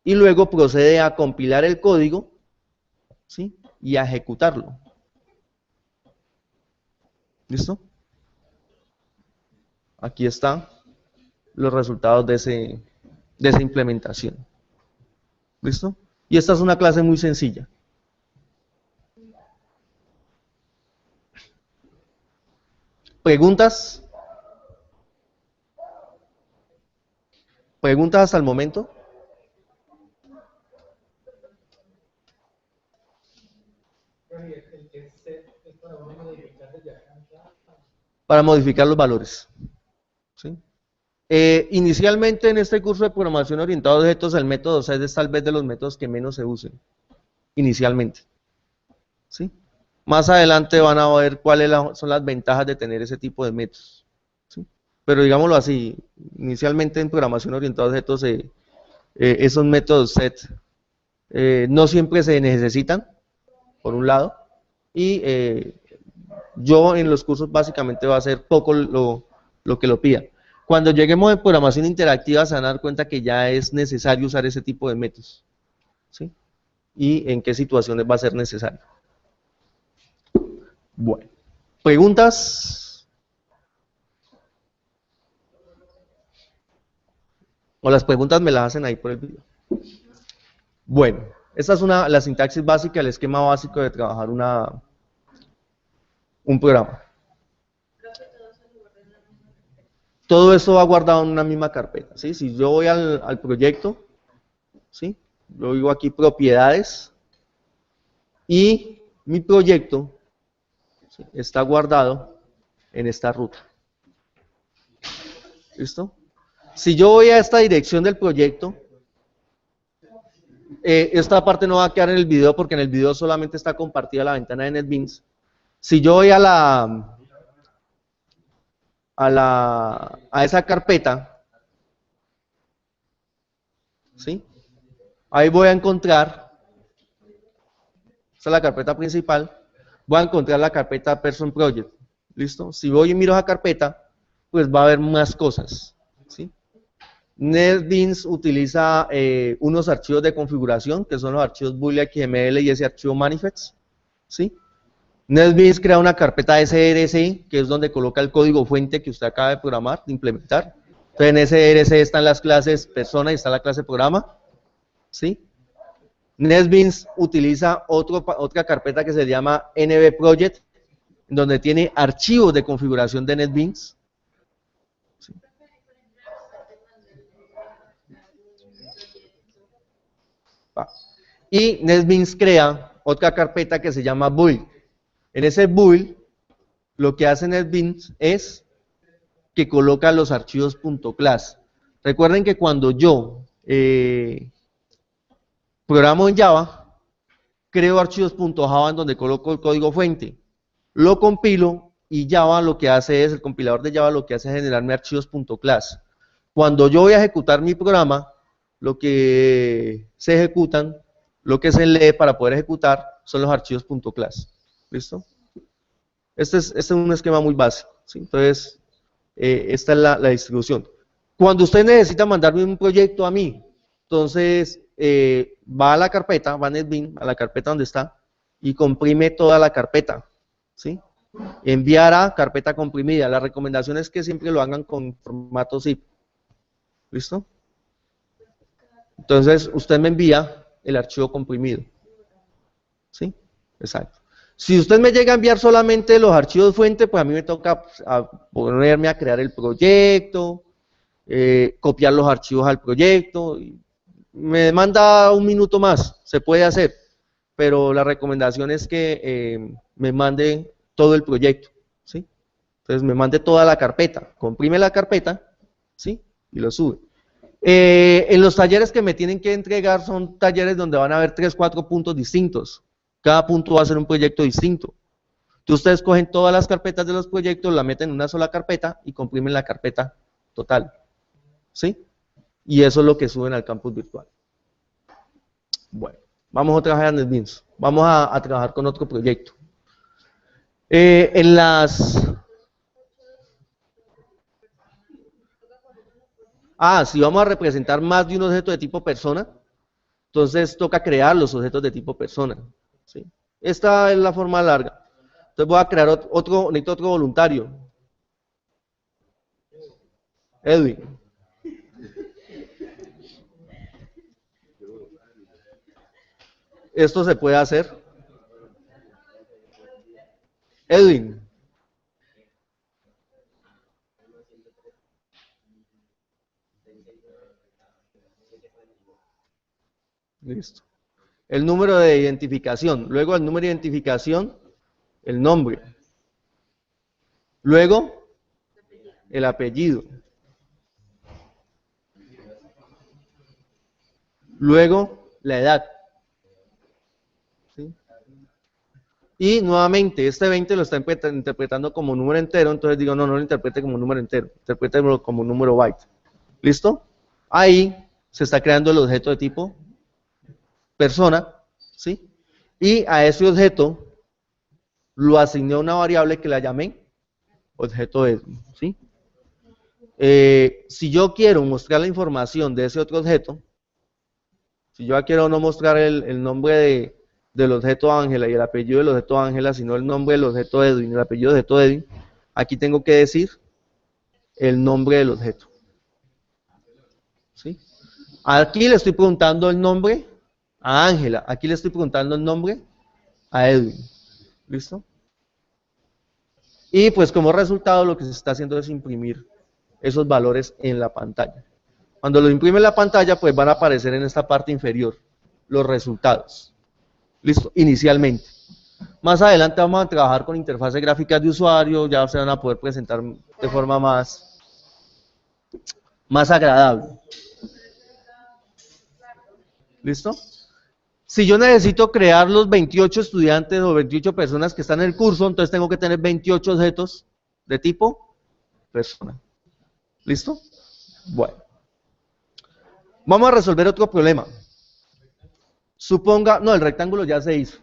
Y luego procede a compilar el código, ¿sí? Y a ejecutarlo. ¿Listo? Aquí están los resultados de esa implementación. ¿Listo? Y esta es una clase muy sencilla. ¿Preguntas? ¿Preguntas hasta el momento? Para modificar los valores, ¿sí? Inicialmente en este curso de programación orientada a objetos, el método C es tal vez de los métodos que menos se usen, inicialmente, ¿sí? Más adelante van a ver cuáles son las ventajas de tener ese tipo de métodos, ¿sí? Pero digámoslo así, inicialmente en programación orientada a objetos, esos métodos set no siempre se necesitan, por un lado, y yo en los cursos básicamente va a ser poco lo que lo pida. Cuando lleguemos a programación interactiva se van a dar cuenta que ya es necesario usar ese tipo de métodos, ¿sí? Y en qué situaciones va a ser necesario. Bueno, ¿preguntas? O las preguntas me las hacen ahí por el video. Bueno, esta es la sintaxis básica, el esquema básico de trabajar un programa. Todo esto va guardado en una misma carpeta, ¿sí? Si yo voy al proyecto, ¿sí? Yo digo aquí propiedades y mi proyecto, ¿sí? Está guardado en esta ruta. ¿Listo? Si yo voy a esta dirección del proyecto, esta parte no va a quedar en el video porque en el video solamente está compartida la ventana de NetBeans. Si yo voy a esa carpeta, ¿sí? Ahí voy a encontrar, esta es la carpeta principal, voy a encontrar la carpeta Person Project, ¿listo? Si voy y miro esa carpeta, pues va a haber más cosas, ¿sí? NetBeans utiliza unos archivos de configuración, que son los archivos boolean XML y ese archivo manifest, ¿sí? NetBeans crea una carpeta src, que es donde coloca el código fuente que usted acaba de programar, de implementar. Entonces en src están las clases persona y está la clase programa, ¿sí? NetBeans utiliza otra carpeta que se llama nbproject, donde tiene archivos de configuración de NetBeans. ¿Sí? ¿va? Y NetBeans crea otra carpeta que se llama build. En ese build, lo que hace NetBeans es que coloca los archivos .class. Recuerden que cuando yo programo en Java, creo archivos .java en donde coloco el código fuente, lo compilo y Java lo que hace es, el compilador de Java lo que hace es generarme archivos .class. Cuando yo voy a ejecutar mi programa, lo que se ejecutan, lo que se lee para poder ejecutar son los archivos .class. ¿Listo? Este es un esquema muy básico, ¿sí? Entonces, esta es la distribución. Cuando usted necesita mandarme un proyecto a mí, entonces va a la carpeta, va a NetBeans, a la carpeta donde está, y comprime toda la carpeta, ¿sí? Enviar a carpeta comprimida. La recomendación es que siempre lo hagan con formato zip. ¿Listo? Entonces, usted me envía el archivo comprimido. ¿Sí? Exacto. Si usted me llega a enviar solamente los archivos fuente, pues a mí me toca ponerme a crear el proyecto, copiar los archivos al proyecto. Me demanda un minuto más, se puede hacer, pero la recomendación es que me mande todo el proyecto, ¿sí? Entonces me mande toda la carpeta, comprime la carpeta, ¿sí? Y lo sube. En los talleres que me tienen que entregar son talleres donde van a haber 3, 4 puntos distintos. Cada punto va a ser un proyecto distinto. Entonces ustedes cogen todas las carpetas de los proyectos, la meten en una sola carpeta y comprimen la carpeta total, ¿sí? Y eso es lo que suben al campus virtual. Bueno, vamos otra vez a NetBeans. Vamos a trabajar con otro proyecto. Si vamos a representar más de un objeto de tipo persona, entonces toca crear los objetos de tipo persona, ¿sí? Esta es la forma larga. Entonces voy a crear necesito otro voluntario. Edwin. Esto se puede hacer. Edwin. Listo. El número de identificación. Luego el número de identificación, el nombre. Luego, el apellido. Luego, la edad. ¿Sí? Y nuevamente, este 20 lo está interpretando como número entero, entonces digo, no lo interprete como número entero, interprételo como número byte. ¿Listo? Ahí se está creando el objeto de tipo persona, ¿sí? Y a ese objeto lo asigné a una variable que la llamé objeto Edwin, ¿sí? Si yo quiero mostrar la información de ese otro objeto, si yo quiero no mostrar el nombre del objeto Ángela y el apellido del objeto Ángela, sino el nombre del objeto Edwin y el apellido del objeto Edwin, aquí tengo que decir el nombre del objeto, ¿sí? Aquí le estoy preguntando el nombre a Ángela, aquí le estoy preguntando el nombre a Edwin. ¿Listo? Y pues como resultado lo que se está haciendo es imprimir esos valores en la pantalla. Cuando lo imprime en la pantalla, pues van a aparecer en esta parte inferior los resultados. ¿Listo? Inicialmente. Más adelante vamos a trabajar con interfaces gráficas de usuario, ya se van a poder presentar de forma más agradable. ¿Listo? Si yo necesito crear los 28 estudiantes o 28 personas que están en el curso, entonces tengo que tener 28 objetos de tipo persona. ¿Listo? Bueno. Vamos a resolver otro problema. Suponga, no, el rectángulo ya se hizo,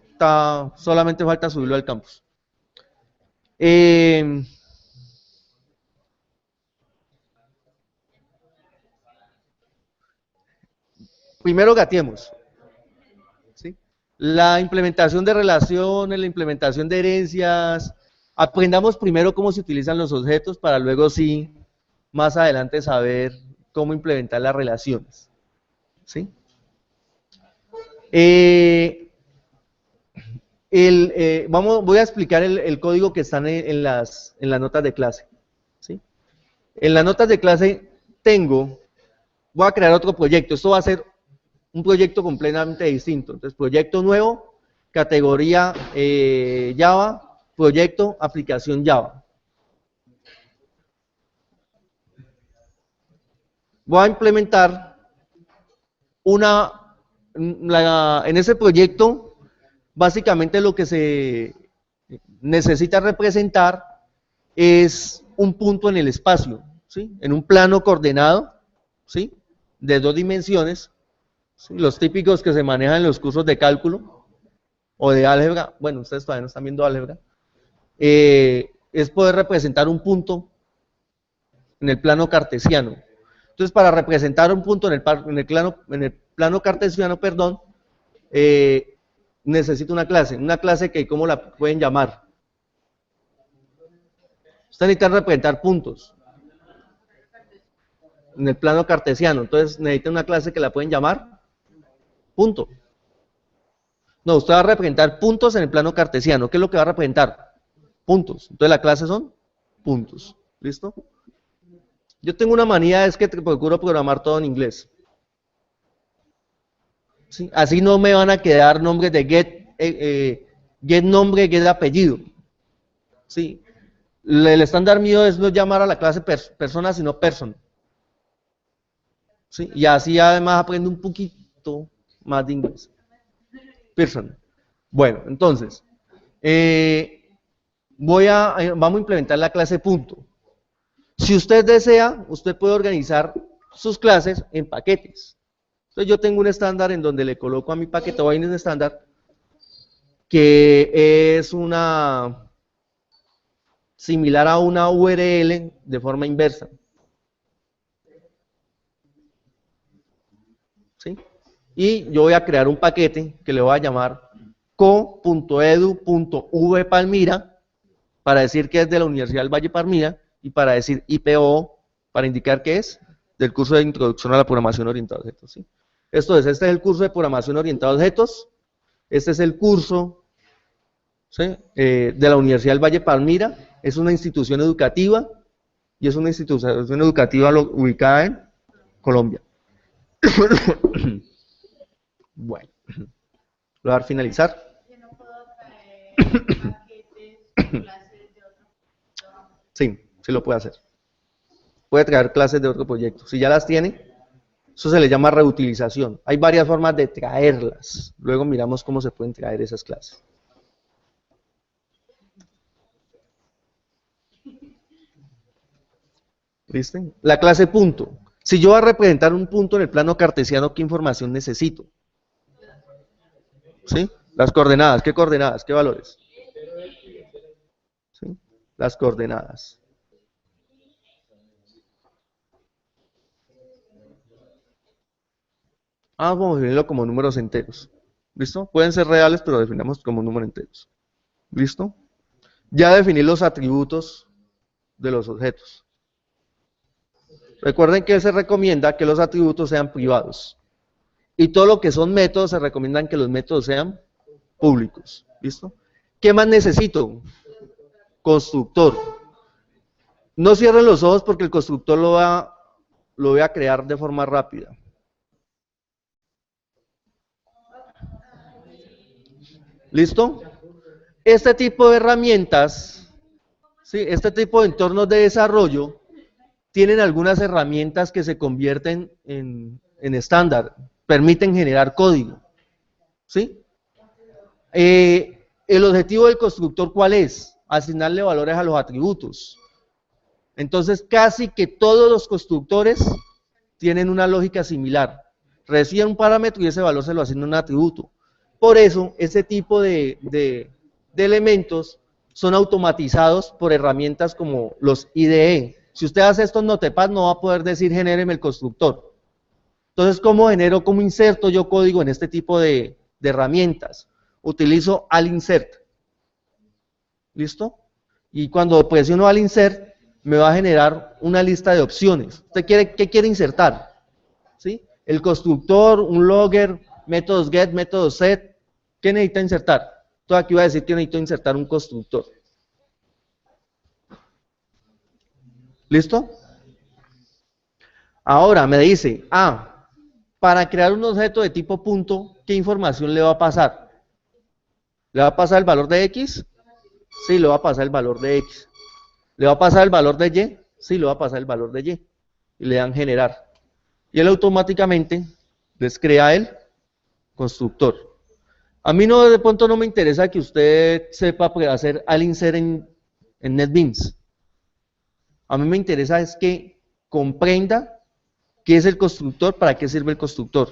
solamente falta subirlo al campus. Primero gateemos. ¿Sí? La implementación de relaciones, la implementación de herencias. Aprendamos primero cómo se utilizan los objetos para luego sí, más adelante saber cómo implementar las relaciones. ¿Sí? Voy a explicar el código que están en las notas de clase. ¿Sí? En las notas de clase voy a crear otro proyecto. Esto va a ser un proyecto completamente distinto. Entonces, proyecto nuevo, categoría Java, proyecto, aplicación Java. Voy a implementar en ese proyecto, básicamente lo que se necesita representar es un punto en el espacio, ¿sí? En un plano coordenado, ¿sí? De 2 dimensiones, ¿sí? Los típicos que se manejan en los cursos de cálculo o de álgebra, bueno, ustedes todavía no están viendo álgebra, es poder representar un punto en el plano cartesiano. Entonces, para representar un punto en el plano cartesiano, perdón, necesito una clase que, ¿cómo la pueden llamar? Ustedes necesitan representar puntos en el plano cartesiano, entonces necesitan una clase que la pueden llamar punto. No, usted va a representar puntos en el plano cartesiano. ¿Qué es lo que va a representar? Puntos. Entonces la clase son puntos. ¿Listo? Yo tengo una manía, es que procuro programar todo en inglés. ¿Sí? Así no me van a quedar nombres de get nombre, get apellido. ¿Sí? El estándar mío es no llamar a la clase persona, sino person. ¿Sí? Y así además aprendo un poquito más de inglés. Person. Bueno, entonces, vamos a implementar la clase punto. Si usted desea, usted puede organizar sus clases en paquetes. Entonces yo tengo un estándar en donde le coloco a mi paquete o en estándar que es similar a una URL de forma inversa. ¿Sí? Y yo voy a crear un paquete que le voy a llamar co.edu.vpalmira para decir que es de la Universidad del Valle Palmira y para decir IPO para indicar que es del curso de Introducción a la Programación Orientada a Objetos. ¿Sí? Este es el curso de Programación Orientada a Objetos, este es el curso, ¿sí? De la Universidad del Valle Palmira, es una institución educativa y es una institución educativa ubicada en Colombia. Bueno, lo voy a dar finalizar. Yo no puedo traer paquetes o clases de otro. Sí, sí lo puede hacer. Puede traer clases de otro proyecto. Si ya las tiene, eso se le llama reutilización. Hay varias formas de traerlas. Luego miramos cómo se pueden traer esas clases. ¿Listo? La clase punto. Si yo voy a representar un punto en el plano cartesiano, ¿qué información necesito? ¿Sí? Las coordenadas. ¿Qué coordenadas? ¿Qué valores? ¿Sí? Las coordenadas. Vamos a definirlo como números enteros. ¿Listo? Pueden ser reales, pero definamos como números enteros. ¿Listo? Ya definí los atributos de los objetos. Recuerden que se recomienda que los atributos sean privados. Y todo lo que son métodos, se recomiendan que los métodos sean públicos. ¿Listo? ¿Qué más necesito? Constructor. No cierren los ojos porque el constructor lo voy a crear de forma rápida. ¿Listo? Este tipo de herramientas, ¿sí? Este tipo de entornos de desarrollo, tienen algunas herramientas que se convierten en estándar, permiten generar código. ¿Sí? El objetivo del constructor, ¿cuál es? Asignarle valores a los atributos. Entonces, casi que todos los constructores tienen una lógica similar. Reciben un parámetro y ese valor se lo asigna un atributo. Por eso, ese tipo de elementos son automatizados por herramientas como los IDE. Si usted hace esto en Notepad, no va a poder decir genéreme el constructor. Entonces, ¿cómo inserto yo código en este tipo de herramientas? Utilizo al insert. ¿Listo? Y cuando presiono al insert, me va a generar una lista de opciones. ¿Usted qué quiere insertar? ¿Sí? El constructor, un logger, métodos get, métodos set. ¿Qué necesita insertar? Entonces aquí voy a decir que necesito insertar un constructor. ¿Listo? Ahora me dice, Para crear un objeto de tipo punto, ¿qué información le va a pasar? ¿Le va a pasar el valor de X? Sí, le va a pasar el valor de X. ¿Le va a pasar el valor de Y? Sí, le va a pasar el valor de Y. Y le dan generar. Y él automáticamente les crea el constructor. A mí no, de pronto no me interesa que usted sepa hacer al insert en NetBeans. A mí me interesa es que comprenda qué es el constructor, para qué sirve el constructor.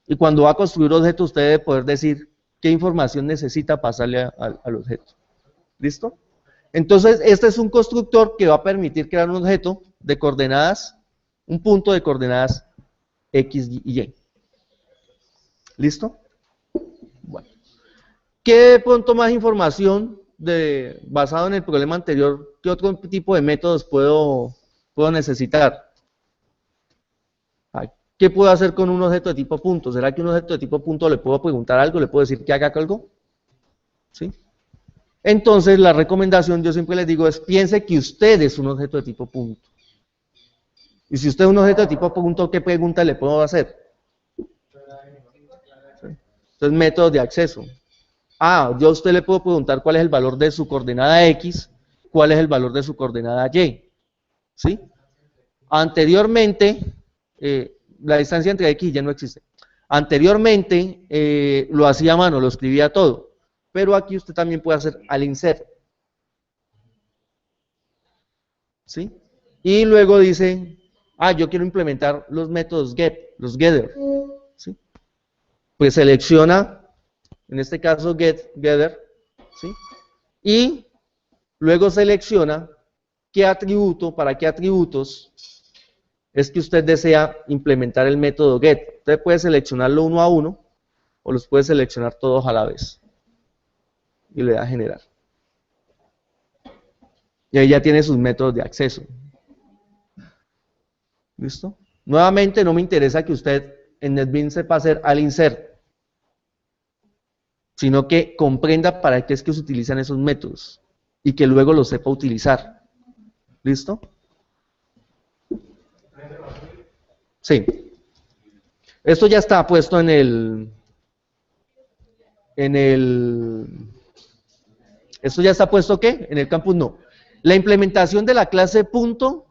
Y cuando va a construir objetos, usted debe poder decir qué información necesita pasarle al objeto. ¿Listo? Entonces, este es un constructor que va a permitir crear un objeto de coordenadas, un punto de coordenadas X y Y. ¿Listo? Bueno. ¿Qué de pronto más información basado en el problema anterior? ¿Qué otro tipo de métodos puedo necesitar? ¿Qué puedo hacer con un objeto de tipo punto? ¿Será que un objeto de tipo punto le puedo preguntar algo? ¿Le puedo decir que haga algo? ¿Sí? Entonces, la recomendación, yo siempre les digo, es piense que usted es un objeto de tipo punto. Y si usted es un objeto de tipo punto, ¿qué pregunta le puedo hacer? ¿Sí? Entonces, métodos de acceso. Yo a usted le puedo preguntar cuál es el valor de su coordenada X, cuál es el valor de su coordenada Y. ¿Sí? Anteriormente, la distancia entre X y Y no existe. Anteriormente lo hacía a mano, lo escribía todo. Pero aquí usted también puede hacer al insert. ¿Sí? Y luego dice, yo quiero implementar los métodos get, los getter. ¿Sí? Pues selecciona, en este caso getter, ¿sí? Y luego selecciona qué atributo, para qué atributos es que usted desea implementar el método get. Usted puede seleccionarlo uno a uno o los puede seleccionar todos a la vez. Y le da a generar. Y ahí ya tiene sus métodos de acceso. ¿Listo? Nuevamente no me interesa que usted en NetBeans sepa hacer al insert, sino que comprenda para qué es que se utilizan esos métodos y que luego los sepa utilizar. ¿Listo? Sí. Esto ya está puesto en el... ¿Esto ya está puesto qué? En el campus no. La implementación de la clase punto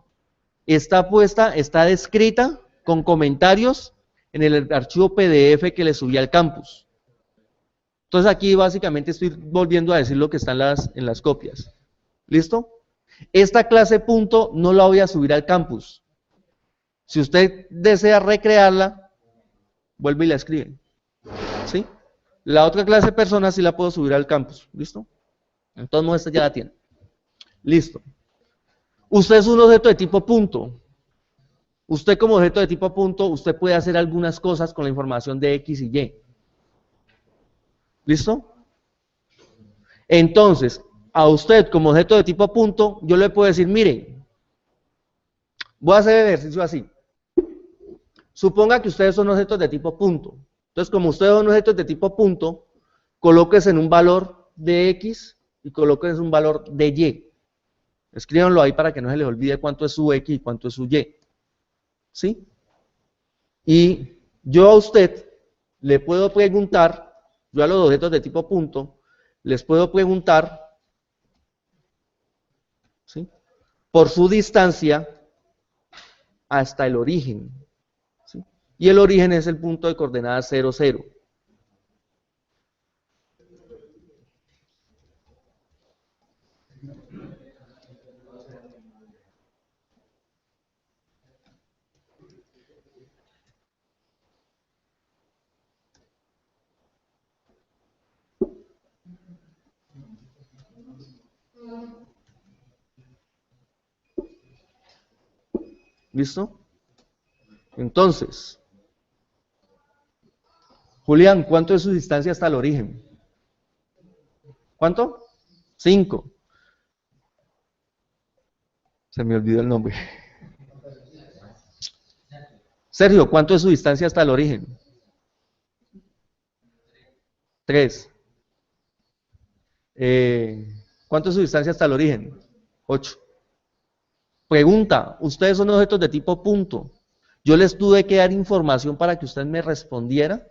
está puesta, está descrita con comentarios en el archivo PDF que le subí al campus. Entonces aquí básicamente estoy volviendo a decir lo que está en las copias. ¿Listo? Esta clase punto no la voy a subir al campus. Si usted desea recrearla, vuelve y la escribe. ¿Sí? La otra clase persona sí la puedo subir al campus. ¿Listo? Entonces esta ya la tiene. Listo. Usted es un objeto de tipo punto. Usted como objeto de tipo punto, usted puede hacer algunas cosas con la información de X y Y. ¿Listo? Entonces, a usted como objeto de tipo punto, yo le puedo decir, mire, voy a hacer el ejercicio así. Suponga que ustedes son objetos de tipo punto. Entonces, como ustedes son objetos de tipo punto, colóquense en un valor de X y colóquense en un valor de Y. Escríbanlo ahí para que no se les olvide cuánto es su X y cuánto es su Y. ¿Sí? Y yo a usted le puedo preguntar, yo a los objetos de tipo punto, les puedo preguntar, ¿sí?, por su distancia hasta el origen. ¿Sí? Y el origen es el punto de coordenadas 0, 0. ¿Listo? Entonces, Julián, ¿cuánto es su distancia hasta el origen? ¿Cuánto? 5. Se me olvidó el nombre. Sergio, ¿cuánto es su distancia hasta el origen? 3. ¿Cuánto es su distancia hasta el origen? 8. Pregunta, ustedes son objetos de tipo punto. ¿Yo les tuve que dar información para que usted me respondiera?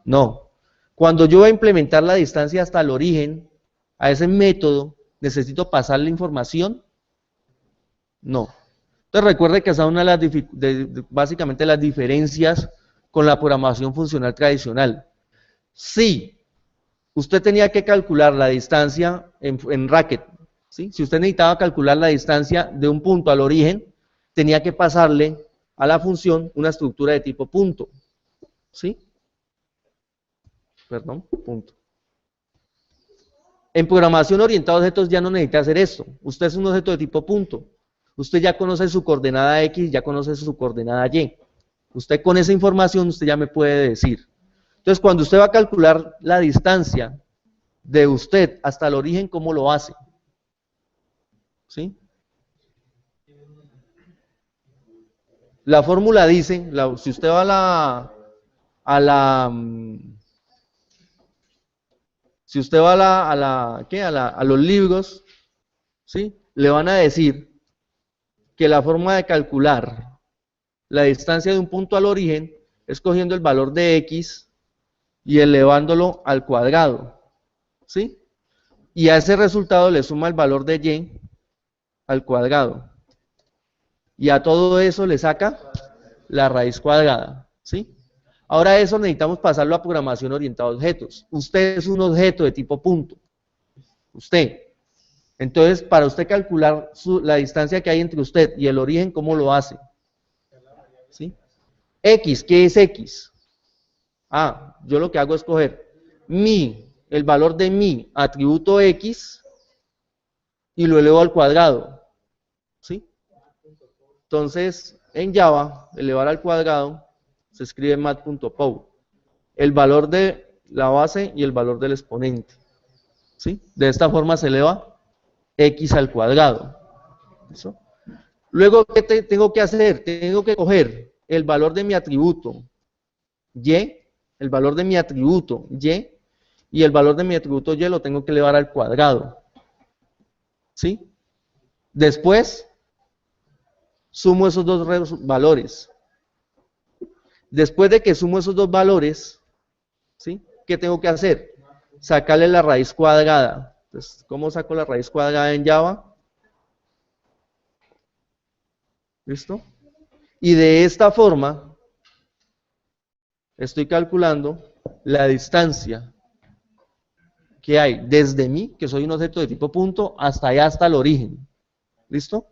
No. Cuando yo voy a implementar la distancia hasta el origen, a ese método, ¿necesito pasarle información? No. Entonces recuerde que esa es una de las básicamente las diferencias con la programación funcional tradicional. Sí, usted tenía que calcular la distancia en Racket, ¿sí? Si usted necesitaba calcular la distancia de un punto al origen, tenía que pasarle a la función una estructura de tipo punto, ¿sí? Perdón, punto. En programación orientada a objetos ya no necesita hacer esto. Usted es un objeto de tipo punto. Usted ya conoce su coordenada X, ya conoce su coordenada Y. Usted con esa información, usted ya me puede decir. Entonces, cuando usted va a calcular la distancia de usted hasta el origen, ¿cómo lo hace? ¿Sí? La fórmula dice, si usted va si usted va a los libros, ¿sí? Le van a decir que la forma de calcular la distancia de un punto al origen es cogiendo el valor de X y elevándolo al cuadrado, ¿sí? Y a ese resultado le suma el valor de Y al cuadrado. Y a todo eso le saca la raíz cuadrada, ¿sí? Ahora eso necesitamos pasarlo a programación orientada a objetos. Usted es un objeto de tipo punto. Usted. Entonces, para usted calcular la distancia que hay entre usted y el origen, ¿cómo lo hace? ¿Sí? X, ¿qué es X? Ah, yo lo que hago es coger el valor de mi atributo X y lo elevo al cuadrado. ¿Sí? Entonces, en Java, elevar al cuadrado se escribe mat.pow. El valor de la base y el valor del exponente. ¿Sí? De esta forma se eleva X al cuadrado. ¿Listo? Luego, ¿qué tengo que hacer? Tengo que coger el valor de mi atributo Y, el valor de mi atributo y el valor de mi atributo Y lo tengo que elevar al cuadrado. ¿Sí? Después, sumo esos dos valores. Después de que sumo esos dos valores, ¿sí? ¿Qué tengo que hacer? Sacarle la raíz cuadrada. Entonces, ¿cómo saco la raíz cuadrada en Java? ¿Listo? Y de esta forma, estoy calculando la distancia que hay desde mí, que soy un objeto de tipo punto, hasta allá, hasta el origen. ¿Listo?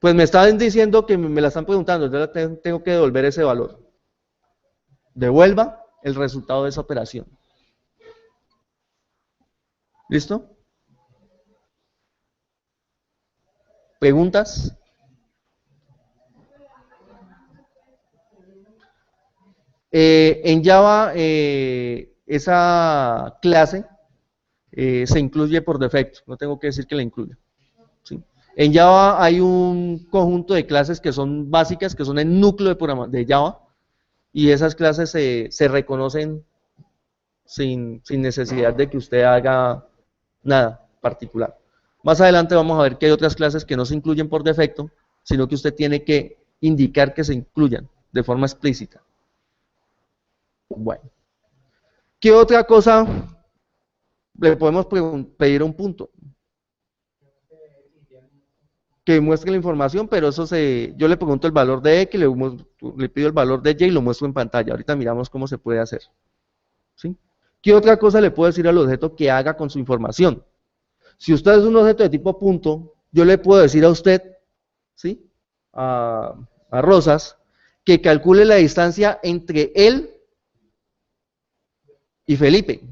Pues me estaban diciendo que me la están preguntando, entonces tengo que devolver ese valor. Devuelva el resultado de esa operación. ¿Listo? ¿Preguntas? En Java, esa clase se incluye por defecto, no tengo que decir que la incluya. ¿Sí? En Java hay un conjunto de clases que son básicas, que son el núcleo de Java, y esas clases se reconocen sin necesidad de que usted haga nada particular. Más adelante vamos a ver que hay otras clases que no se incluyen por defecto, sino que usted tiene que indicar que se incluyan de forma explícita. Bueno, ¿qué otra cosa le podemos pedir a un punto? Que muestre la información, pero eso yo le pregunto el valor de X, le pido el valor de Y y lo muestro en pantalla. Ahorita miramos cómo se puede hacer. ¿Sí? ¿Qué otra cosa le puedo decir al objeto que haga con su información? Si usted es un objeto de tipo punto, yo le puedo decir a usted, ¿sí? A Rosas, que calcule la distancia entre él y Felipe.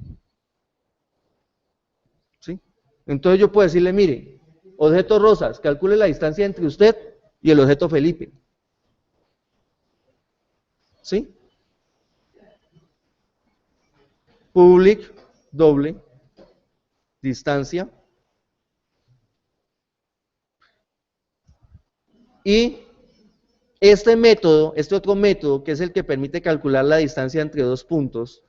¿Sí? Entonces yo puedo decirle, mire, objeto Rosas, calcule la distancia entre usted y el objeto Felipe. ¿Sí? Public, doble, distancia. Y este método, este otro método, que es el que permite calcular la distancia entre dos puntos,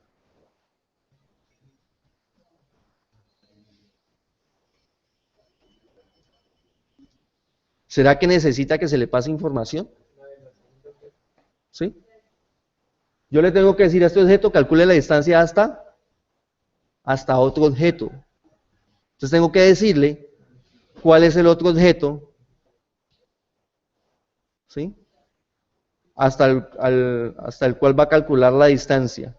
¿será que necesita que se le pase información? ¿Sí? Yo le tengo que decir a este objeto, calcule la distancia hasta otro objeto. Entonces tengo que decirle cuál es el otro objeto, ¿sí? Hasta el cual va a calcular la distancia.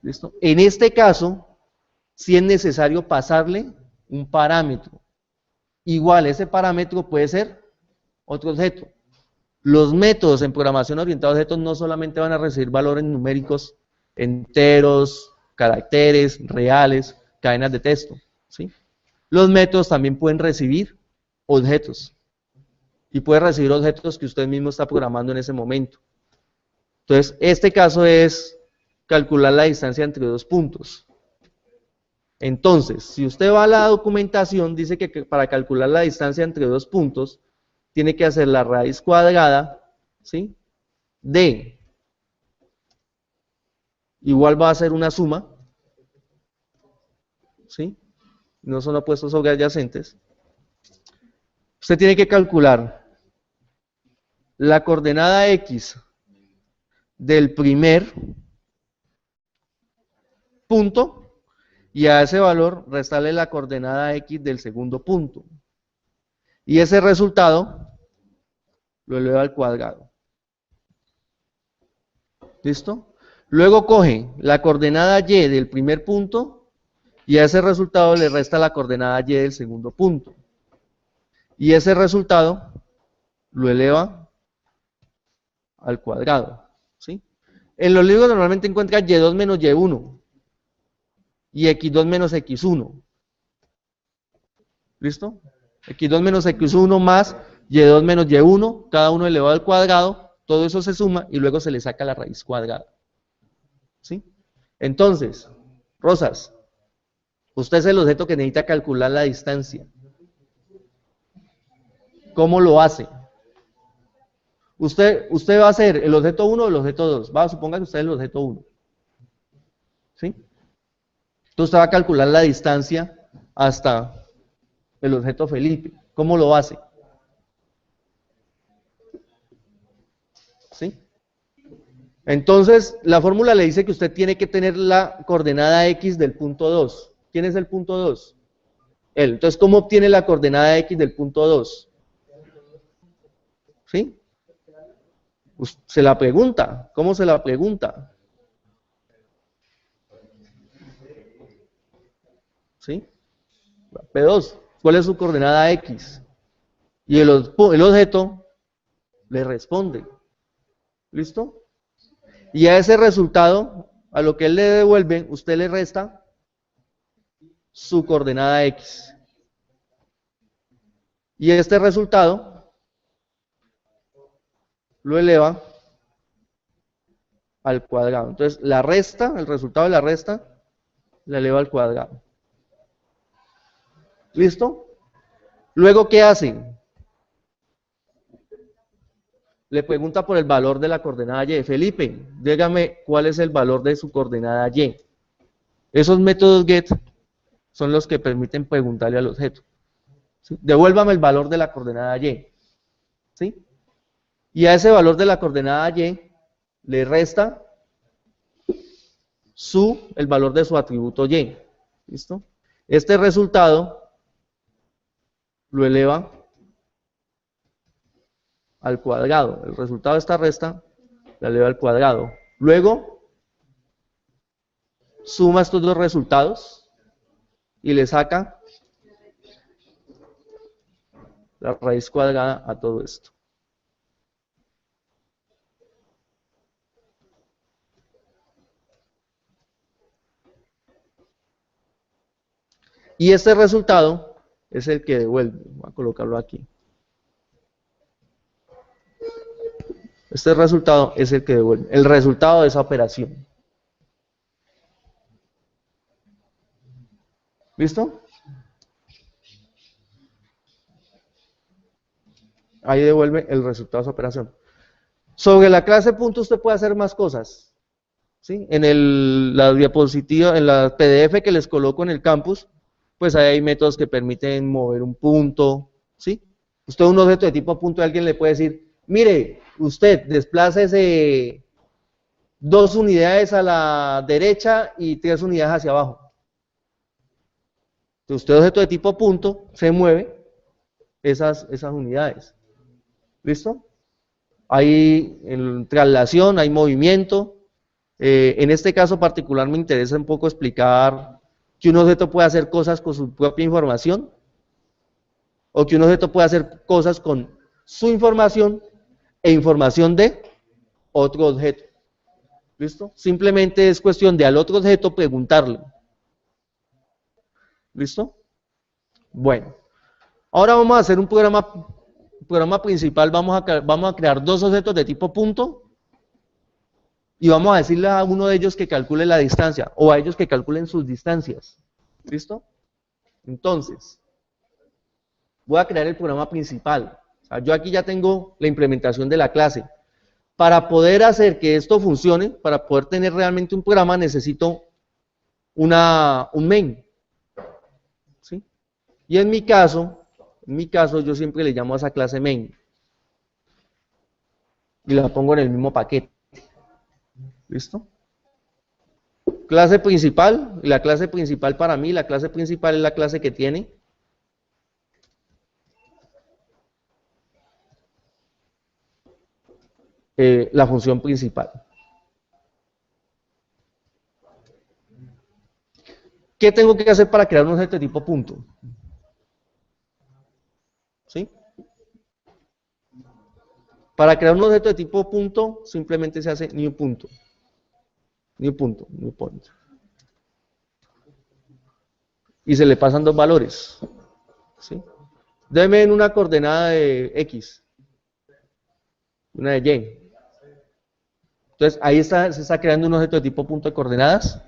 ¿Listo? En este caso, sí es necesario pasarle un parámetro. Igual, ese parámetro puede ser otro objeto. Los métodos en programación orientada a objetos no solamente van a recibir valores numéricos enteros, caracteres, reales, cadenas de texto, ¿sí? Los métodos también pueden recibir objetos. Y puede recibir objetos que usted mismo está programando en ese momento. Entonces, este caso es calcular la distancia entre dos puntos. Entonces, si usted va a la documentación, dice que para calcular la distancia entre dos puntos, tiene que hacer la raíz cuadrada, ¿sí? De, igual va a ser una suma, ¿sí? No son opuestos sobre adyacentes. Usted tiene que calcular la coordenada X del primer punto y a ese valor restarle la coordenada X del segundo punto. Y ese resultado lo eleva al cuadrado. ¿Listo? Luego coge la coordenada Y del primer punto y a ese resultado le resta la coordenada Y del segundo punto. Y ese resultado lo eleva al cuadrado. ¿Sí? En los libros normalmente encuentra Y2 menos Y1 y X2 menos X1. ¿Listo? X2 menos X1 más Y2 menos Y1, cada uno elevado al cuadrado, todo eso se suma y luego se le saca la raíz cuadrada. ¿Sí? Entonces, Rosas, usted es el objeto que necesita calcular la distancia. ¿Cómo lo hace? Usted va a ser el objeto 1 o el objeto 2. Suponga que usted es el objeto 1. ¿Sí? Entonces usted va a calcular la distancia hasta el objeto Felipe. ¿Cómo lo hace? ¿Sí? Entonces, la fórmula le dice que usted tiene que tener la coordenada X del punto 2. ¿Quién es el punto 2? Él. Entonces, ¿cómo obtiene la coordenada X del punto 2? ¿Sí? Se la pregunta. ¿Cómo se la pregunta? ¿Sí? P2. ¿Cuál es su coordenada X? Y el objeto le responde. ¿Listo? Y a ese resultado, a lo que él le devuelve, usted le resta su coordenada X. Y este resultado lo eleva al cuadrado. Entonces, la resta, el resultado de la resta, la eleva al cuadrado. ¿Listo? Luego, ¿qué hacen? Le pregunta por el valor de la coordenada Y. Felipe, dígame cuál es el valor de su coordenada Y. Esos métodos get son los que permiten preguntarle al objeto. ¿Sí? Devuélvame el valor de la coordenada Y. ¿Sí? Y a ese valor de la coordenada Y le resta el valor de su atributo Y. ¿Listo? Este resultado lo eleva al cuadrado. El resultado de esta resta la eleva al cuadrado. Luego, suma estos dos resultados y le saca la raíz cuadrada a todo esto. Y este resultado es el que devuelve. Voy a colocarlo aquí. Este resultado es el que devuelve. El resultado de esa operación. ¿Listo? Ahí devuelve el resultado de esa operación. Sobre la clase punto usted puede hacer más cosas. ¿Sí? En la diapositiva, en la PDF que les coloco en el campus, pues ahí hay métodos que permiten mover un punto. ¿Sí? Usted un objeto de tipo punto y alguien le puede decir, mire, usted desplácese 2 unidades a la derecha y 3 unidades hacia abajo. Entonces, usted, objeto de tipo punto, se mueve esas unidades. ¿Listo? Hay traslación, hay movimiento. En este caso particular me interesa un poco explicar que un objeto puede hacer cosas con su propia información o que un objeto puede hacer cosas con su información e información de otro objeto. ¿Listo? Simplemente es cuestión de al otro objeto preguntarle. ¿Listo? Bueno, ahora vamos a hacer un programa principal. Vamos a crear 2 objetos de tipo punto y vamos a decirle a uno de ellos que calcule la distancia o a ellos que calculen sus distancias. ¿Listo? Entonces, voy a crear el programa principal. O sea, yo aquí ya tengo la implementación de la clase. Para poder hacer que esto funcione, para poder tener realmente un programa, necesito un main. ¿Sí? Y en mi caso, yo siempre le llamo a esa clase main. Y la pongo en el mismo paquete. ¿Listo? Clase principal, y la clase principal para mí, la clase principal es la clase que tiene la función principal. ¿Qué tengo que hacer para crear un objeto de tipo punto? ¿Sí? Para crear un objeto de tipo punto, simplemente se hace new punto. New point. Y se le pasan 2 valores. ¿Sí? Deme en una coordenada de X. Una de Y. Entonces, ahí se está creando un objeto de tipo punto de coordenadas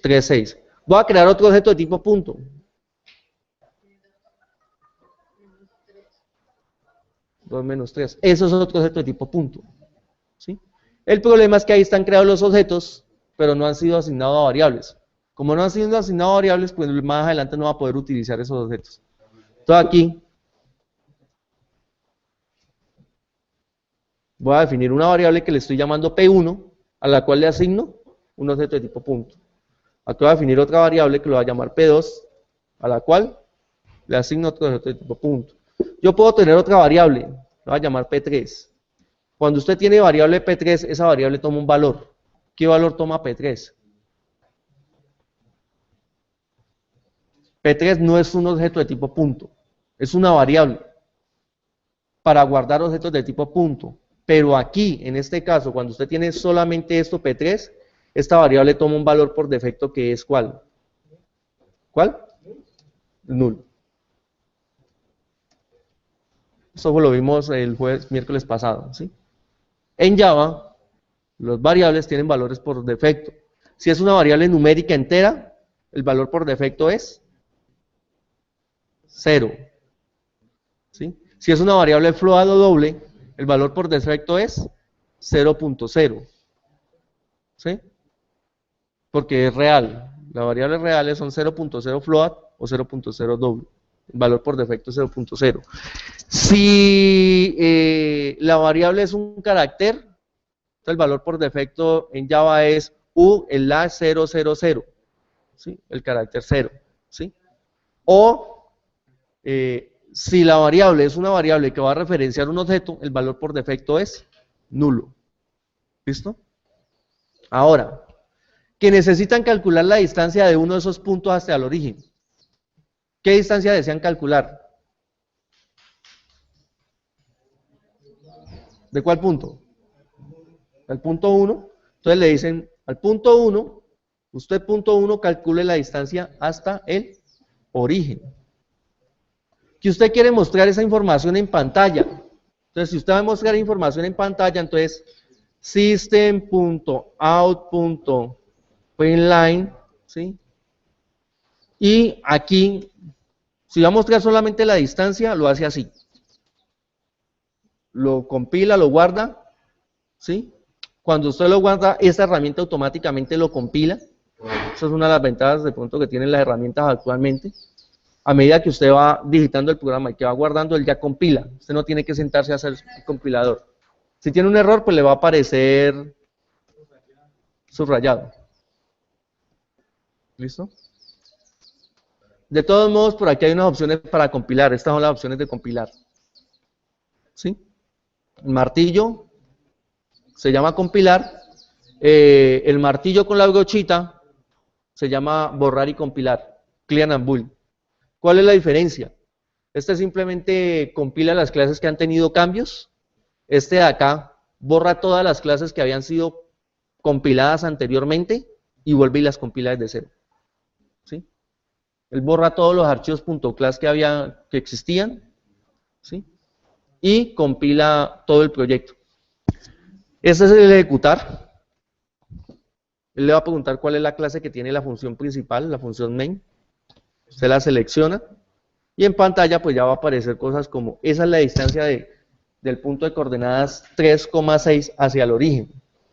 3, 6. Voy a crear otro objeto de tipo punto. 2 menos 3. Eso es otro objeto de tipo punto. ¿Sí? El problema es que ahí están creados los objetos, pero no han sido asignados a variables. Como no han sido asignados a variables, pues más adelante no va a poder utilizar esos objetos. Entonces aquí voy a definir una variable que le estoy llamando P1, a la cual le asigno un objeto de tipo punto. Aquí voy a definir otra variable que lo voy a llamar P2, a la cual le asigno otro objeto de tipo punto. Yo puedo tener otra variable, la voy a llamar P3. Cuando usted tiene variable P3, esa variable toma un valor. ¿Qué valor toma P3? P3 no es un objeto de tipo punto, es una variable para guardar objetos de tipo punto. Pero aquí, en este caso, cuando usted tiene solamente esto P3, esta variable toma un valor por defecto que es ¿cuál? ¿Cuál? Null. Eso lo vimos el miércoles pasado, ¿sí? En Java, los variables tienen valores por defecto. Si es una variable numérica entera, el valor por defecto es 0. ¿Sí? Si es una variable float o doble, el valor por defecto es 0.0. ¿Sí? Porque es real. Las variables reales son 0.0 float o 0.0 doble. El valor por defecto es 0.0. Si la variable es un carácter, entonces el valor por defecto en Java es U, el la 000, ¿sí? El carácter 0. ¿Sí? O si la variable es una variable que va a referenciar un objeto, el valor por defecto es nulo. ¿Listo? Ahora, que necesitan calcular la distancia de uno de esos puntos hasta el origen. ¿Qué distancia desean calcular? ¿De cuál punto? Al punto 1. Entonces le dicen al punto 1, usted punto 1 calcule la distancia hasta el origen. Que usted quiere mostrar esa información en pantalla. Entonces, si usted va a mostrar información en pantalla, entonces system.out.println, ¿sí? Y aquí, si va a mostrar solamente la distancia, lo hace así. Lo compila, lo guarda, ¿sí? Cuando usted lo guarda, esta herramienta automáticamente lo compila. Esa es una de las ventajas de pronto que tienen las herramientas actualmente. A medida que usted va digitando el programa y que va guardando, él ya compila. Usted no tiene que sentarse a hacer el compilador. Si tiene un error, pues le va a aparecer subrayado. ¿Listo? De todos modos, por aquí hay unas opciones para compilar. Estas son las opciones de compilar. ¿Sí? El martillo se llama compilar. El martillo con la brochita se llama borrar y compilar. Clean and build. ¿Cuál es la diferencia? Este simplemente compila las clases que han tenido cambios. Este de acá borra todas las clases que habían sido compiladas anteriormente y vuelve y las compila desde cero. ¿Sí? Él borra todos los archivos .class que existían, ¿sí? Y compila todo el proyecto. Este es el ejecutar. Él le va a preguntar cuál es la clase que tiene la función principal, la función main. Usted la selecciona y en pantalla pues ya va a aparecer cosas como, esa es la distancia del punto de coordenadas 3,6 hacia el origen.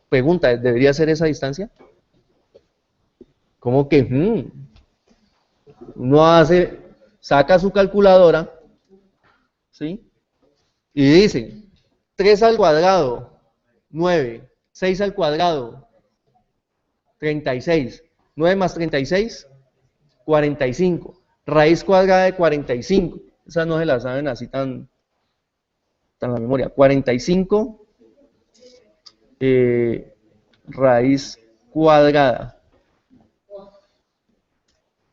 Pregunta, ¿debería ser esa distancia? ¿Cómo que? Uno saca su calculadora, ¿sí? Y dice, 3 al cuadrado, 9, 6 al cuadrado, 36, 9 más 36, 45, raíz cuadrada de 45, esa no se la saben así tan la memoria, 45, raíz cuadrada,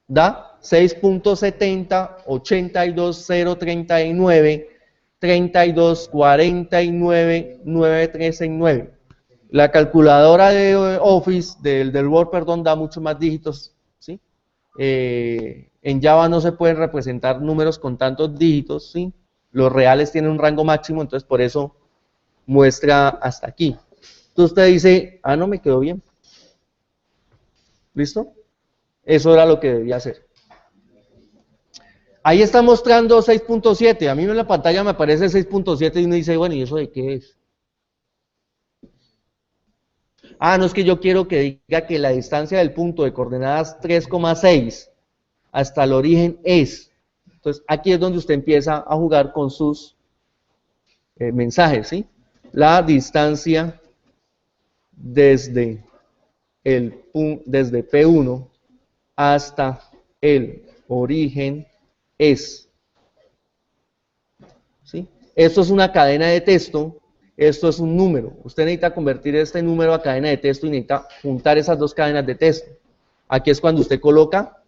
da 6.70, 82.039, 32.49, 939. La calculadora de Office, del Word, perdón, da muchos más dígitos, ¿sí? En Java no se pueden representar números con tantos dígitos, ¿sí? Los reales tienen un rango máximo, entonces por eso muestra hasta aquí. Entonces usted dice, no me quedó bien. ¿Listo? Eso era lo que debía hacer. Ahí está mostrando 6.7. A mí en la pantalla me aparece 6.7 y uno dice, bueno, ¿y eso de qué es? No es que yo quiero que diga que la distancia del punto de coordenadas 3,6 hasta el origen es. Entonces, aquí es donde usted empieza a jugar con sus mensajes, ¿sí? La distancia desde P1 hasta el origen es. ¿Sí? Esto es una cadena de texto, esto es un número. Usted necesita convertir este número a cadena de texto y necesita juntar esas dos cadenas de texto. Aquí es cuando usted coloca,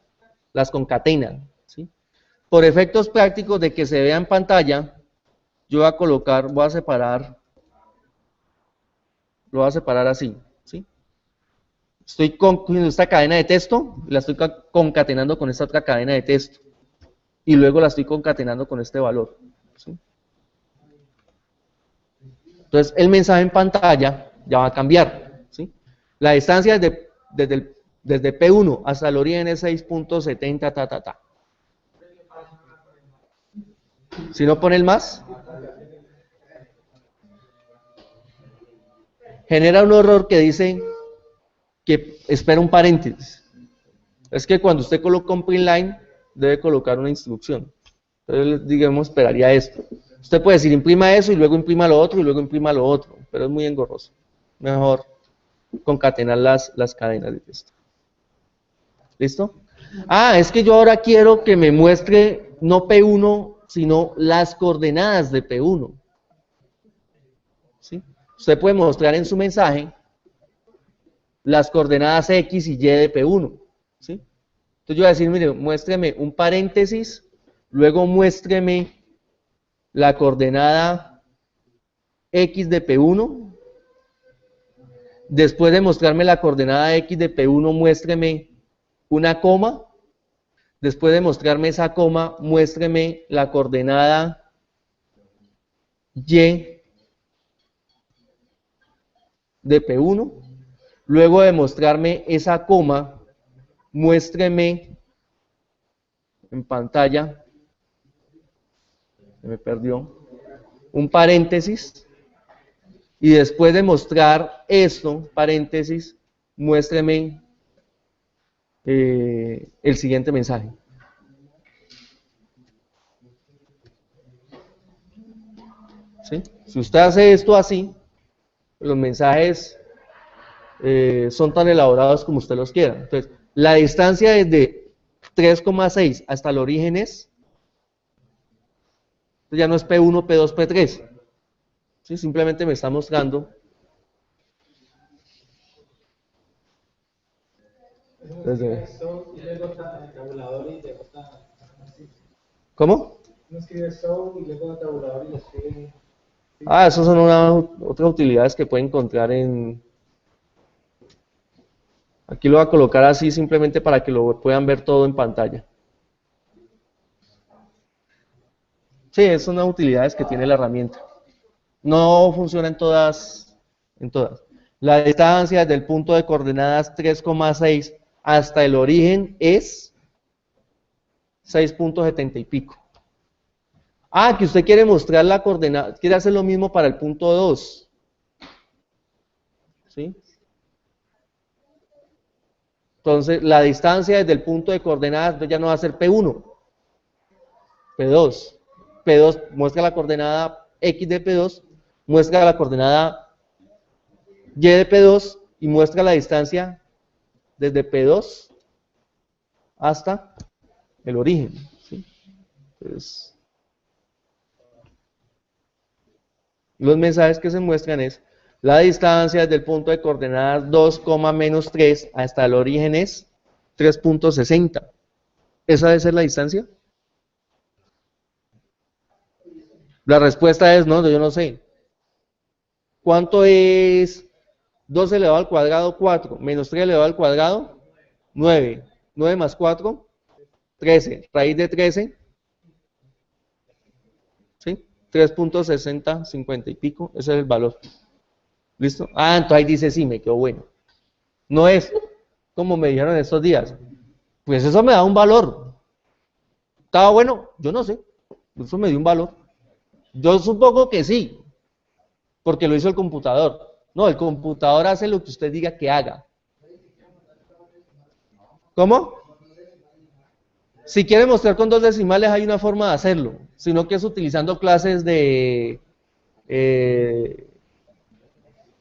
las concatena. ¿Sí? Por efectos prácticos de que se vea en pantalla, yo voy a separar, lo voy a separar así. ¿Sí? Estoy cogiendo esta cadena de texto, la estoy concatenando con esta otra cadena de texto. Y luego la estoy concatenando con este valor. ¿Sí? Entonces, el mensaje en pantalla ya va a cambiar. ¿Sí? La distancia desde P1 hasta el origen es 6.70, Si no pone el más, genera un error que dice que espera un paréntesis. Es que cuando usted coloca un print line, debe colocar una instrucción. Entonces, digamos, esperaría esto. Usted puede decir, imprima eso y luego imprima lo otro y luego imprima lo otro, pero es muy engorroso. Mejor concatenar las cadenas de texto. ¿Listo? Es que yo ahora quiero que me muestre no P1, sino las coordenadas de P1. ¿Sí? Usted puede mostrar en su mensaje las coordenadas X y Y de P1. ¿Sí? Entonces yo voy a decir, mire, muéstreme un paréntesis, luego muéstreme la coordenada X de P1, después de mostrarme la coordenada X de P1, muéstreme una coma, después de mostrarme esa coma, muéstreme la coordenada Y de P1, luego de mostrarme esa coma, muéstreme en pantalla, se me perdió, un paréntesis, y después de mostrar esto, paréntesis, muéstreme el siguiente mensaje. ¿Sí? Si usted hace esto así, los mensajes son tan elaborados como usted los quiera. Entonces, la distancia desde 3,6 hasta el origen es, ya no es P1, P2, P3. ¿Sí? Simplemente me está mostrando. Desde... Y luego está el tabulador y luego está... ¿Cómo? Uno escribe show y luego el tabulador y lo escribe... Ah, esas son otras utilidades que puede encontrar en... Aquí lo voy a colocar así simplemente para que lo puedan ver todo en pantalla. Sí, esas son las utilidades que tiene la herramienta. No funciona en todas. La distancia desde el punto de coordenadas 3,6 hasta el origen es 6.70 y pico. Ah, que usted quiere mostrar la coordenada, quiere hacer lo mismo para el punto 2. ¿Sí? Entonces, la distancia desde el punto de coordenadas ya no va a ser P1, P2. P2 muestra la coordenada X de P2, muestra la coordenada Y de P2 y muestra la distancia desde P2 hasta el origen. ¿Sí? Entonces, los mensajes que se muestran es la distancia desde el punto de coordenadas 2, menos 3 hasta el origen es 3.60. ¿Esa debe ser la distancia? La respuesta es no, yo no sé. ¿Cuánto es 2 elevado al cuadrado? 4. Menos 3 elevado al cuadrado? 9. 9 más 4, 13. Raíz de 13, ¿sí? 3.60, 50 y pico. Ese es el valor. ¿Listo? Ah, entonces ahí dice sí, me quedó bueno. No es como me dijeron estos días. Pues eso me da un valor. ¿Estaba bueno? Yo no sé. Eso me dio un valor. Yo supongo que sí, porque lo hizo el computador. No, el computador hace lo que usted diga que haga. ¿Cómo? Si quiere mostrar con 2 decimales hay una forma de hacerlo, sino que es utilizando clases de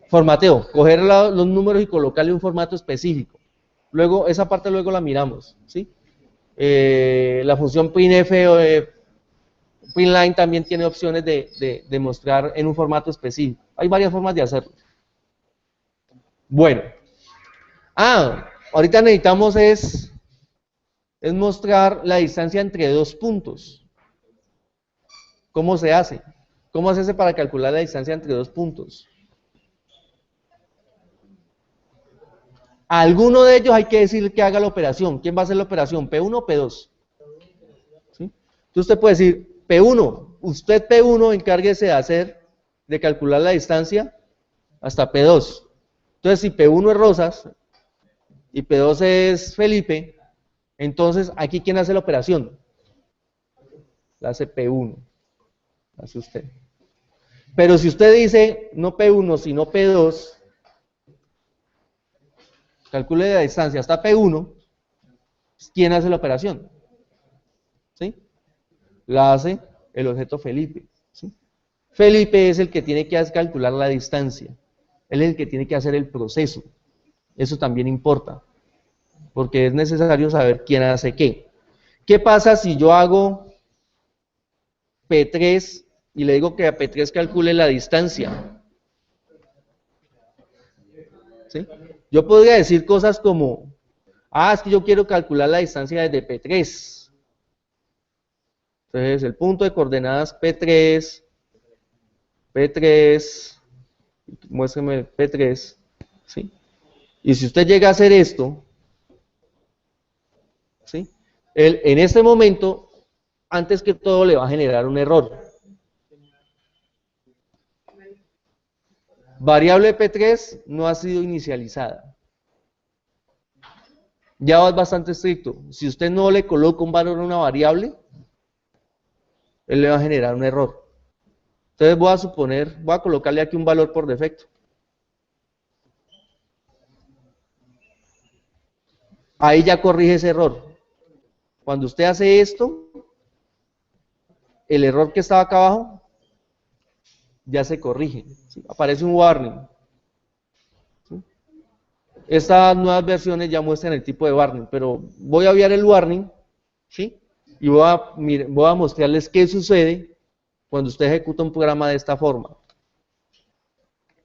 formateo, coger los números y colocarle un formato específico. Luego, esa parte luego la miramos, ¿sí? La función printf o printline también tiene opciones de mostrar en un formato específico. Hay varias formas de hacerlo. Bueno. Ahorita necesitamos es mostrar la distancia entre dos puntos. ¿Cómo se hace? ¿Cómo se hace para calcular la distancia entre dos puntos? A alguno de ellos hay que decir que haga la operación. ¿Quién va a hacer la operación? ¿P1 o P2? ¿Sí? Entonces usted puede decir, P1, usted P1 encárguese de calcular la distancia hasta P2. Entonces si P1 es Rosas y P2 es Felipe, entonces aquí ¿quién hace la operación? La hace P1, la hace usted. Pero si usted dice no P1 sino P2, calcule la distancia hasta P1, ¿quién hace la operación? ¿Sí? La hace el objeto Felipe. ¿Sí? Felipe es el que tiene que calcular la distancia. Él es el que tiene que hacer el proceso. Eso también importa, porque es necesario saber quién hace qué. ¿Qué pasa si yo hago P3 y le digo que a P3 calcule la distancia? ¿Sí? Yo podría decir cosas como, es que yo quiero calcular la distancia desde P3. Entonces, el punto de coordenadas P3, muéstrame el P3, ¿sí? Y si usted llega a hacer esto, ¿sí? Él, en este momento, antes que todo, le va a generar un error. Variable P3 no ha sido inicializada. Java es bastante estricto. Si usted no le coloca un valor a una variable, él le va a generar un error. Entonces voy a colocarle aquí un valor por defecto. Ahí ya corrige ese error. Cuando usted hace esto, el error que estaba acá abajo ya se corrige. ¿Sí? Aparece un warning. Estas nuevas versiones ya muestran el tipo de warning, pero voy a obviar el warning, ¿sí? Y voy a mostrarles qué sucede cuando usted ejecuta un programa de esta forma.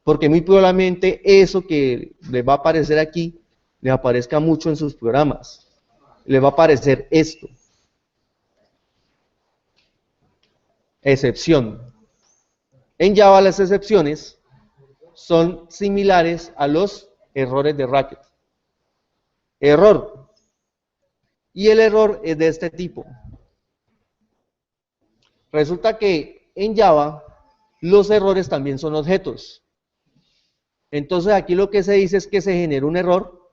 Porque muy probablemente eso que les va a aparecer aquí, les aparezca mucho en sus programas. Les va a aparecer esto. Excepción. En Java las excepciones son similares a los errores de Racket. Error. Y el error es de este tipo. Resulta que en Java los errores también son objetos. Entonces aquí lo que se dice es que se genera un error,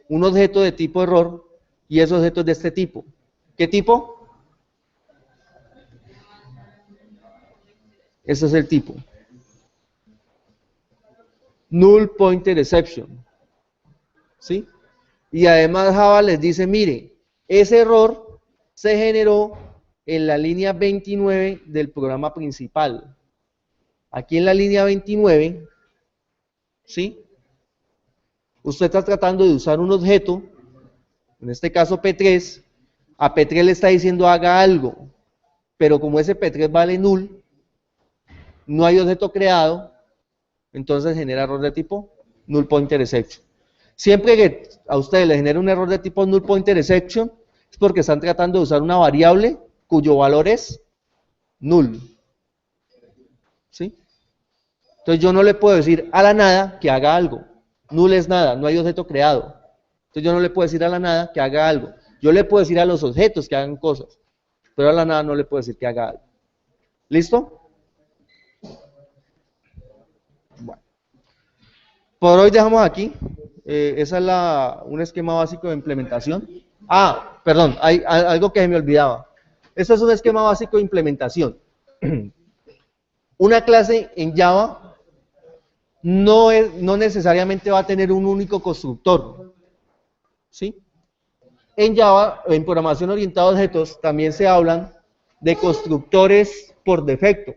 un objeto de tipo error, y ese objeto es de este tipo. ¿Qué tipo? Ese es el tipo. Null Pointer Exception. ¿Sí? Y además Java les dice, mire, ese error se generó en la línea 29 del programa principal. Aquí en la línea 29, ¿sí? Usted está tratando de usar un objeto, en este caso P3, a P3 le está diciendo haga algo, pero como ese P3 vale null, no hay objeto creado, entonces genera error de tipo null pointer exception. Siempre que a ustedes les genere un error de tipo null pointer exception, es porque están tratando de usar una variable cuyo valor es null. ¿Sí? Entonces yo no le puedo decir a la nada que haga algo. Null es nada, no hay objeto creado. Entonces yo no le puedo decir a la nada que haga algo. Yo le puedo decir a los objetos que hagan cosas, pero a la nada no le puedo decir que haga algo. ¿Listo? Bueno. Por hoy dejamos aquí. Esa es un esquema básico de implementación. Ah, perdón, hay algo que se me olvidaba. Esto es un esquema básico de implementación. Una clase en Java no necesariamente va a tener un único constructor. ¿Sí? En Java, en programación orientada a objetos, también se hablan de constructores por defecto.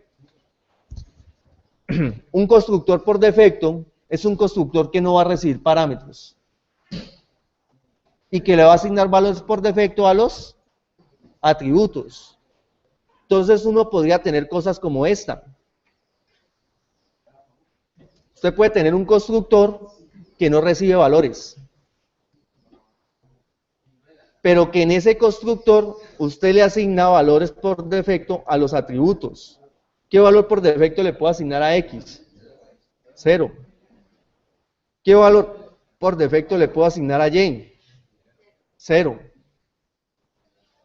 Un constructor por defecto es un constructor que no va a recibir parámetros y que le va a asignar valores por defecto a los atributos. Entonces uno podría tener cosas como esta. Usted puede tener un constructor que no recibe valores, pero que en ese constructor usted le asigna valores por defecto a los atributos. ¿Qué valor por defecto le puedo asignar a X? 0. ¿Qué valor por defecto le puedo asignar a Y? 0.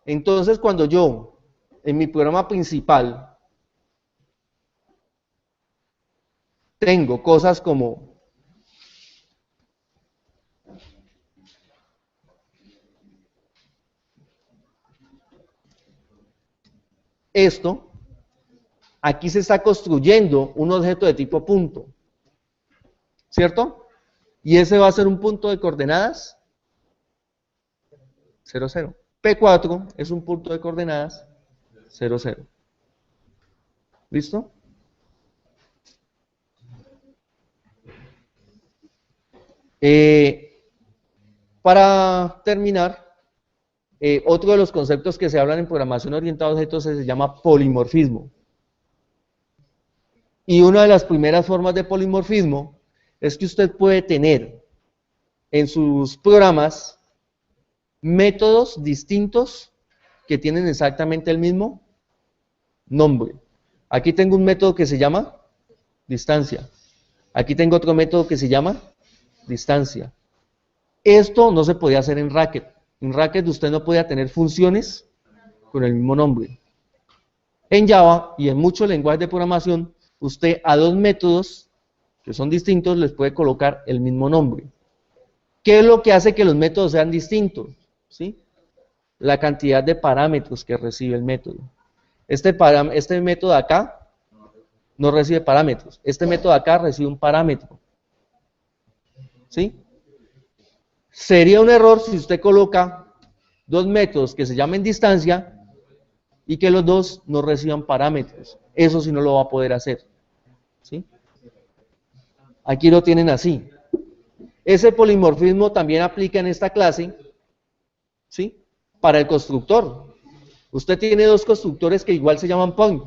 Entonces, cuando yo, en mi programa principal, tengo cosas como esto, aquí se está construyendo un objeto de tipo punto, ¿cierto? Y ese va a ser un punto de coordenadas 0, 0. P4 es un punto de coordenadas 0, 0. ¿Listo? Para terminar, otro de los conceptos que se hablan en programación orientada a objetos se llama polimorfismo. Y una de las primeras formas de polimorfismo es que usted puede tener en sus programas métodos distintos que tienen exactamente el mismo nombre. Aquí tengo un método que se llama distancia. Aquí tengo otro método que se llama distancia. Esto no se podía hacer en Racket. En Racket usted no podía tener funciones con el mismo nombre. En Java y en muchos lenguajes de programación, usted a dos métodos que son distintos les puede colocar el mismo nombre. ¿Qué es lo que hace que los métodos sean distintos? ¿Sí? La cantidad de parámetros que recibe el método. Este método de acá no recibe parámetros. Este método de acá recibe un parámetro. ¿Sí? Sería un error si usted coloca dos métodos que se llamen distancia y que los dos no reciban parámetros. Eso sí no lo va a poder hacer. ¿Sí? Aquí lo tienen así. Ese polimorfismo también aplica en esta clase, ¿sí? Para el constructor. Usted tiene dos constructores que igual se llaman point.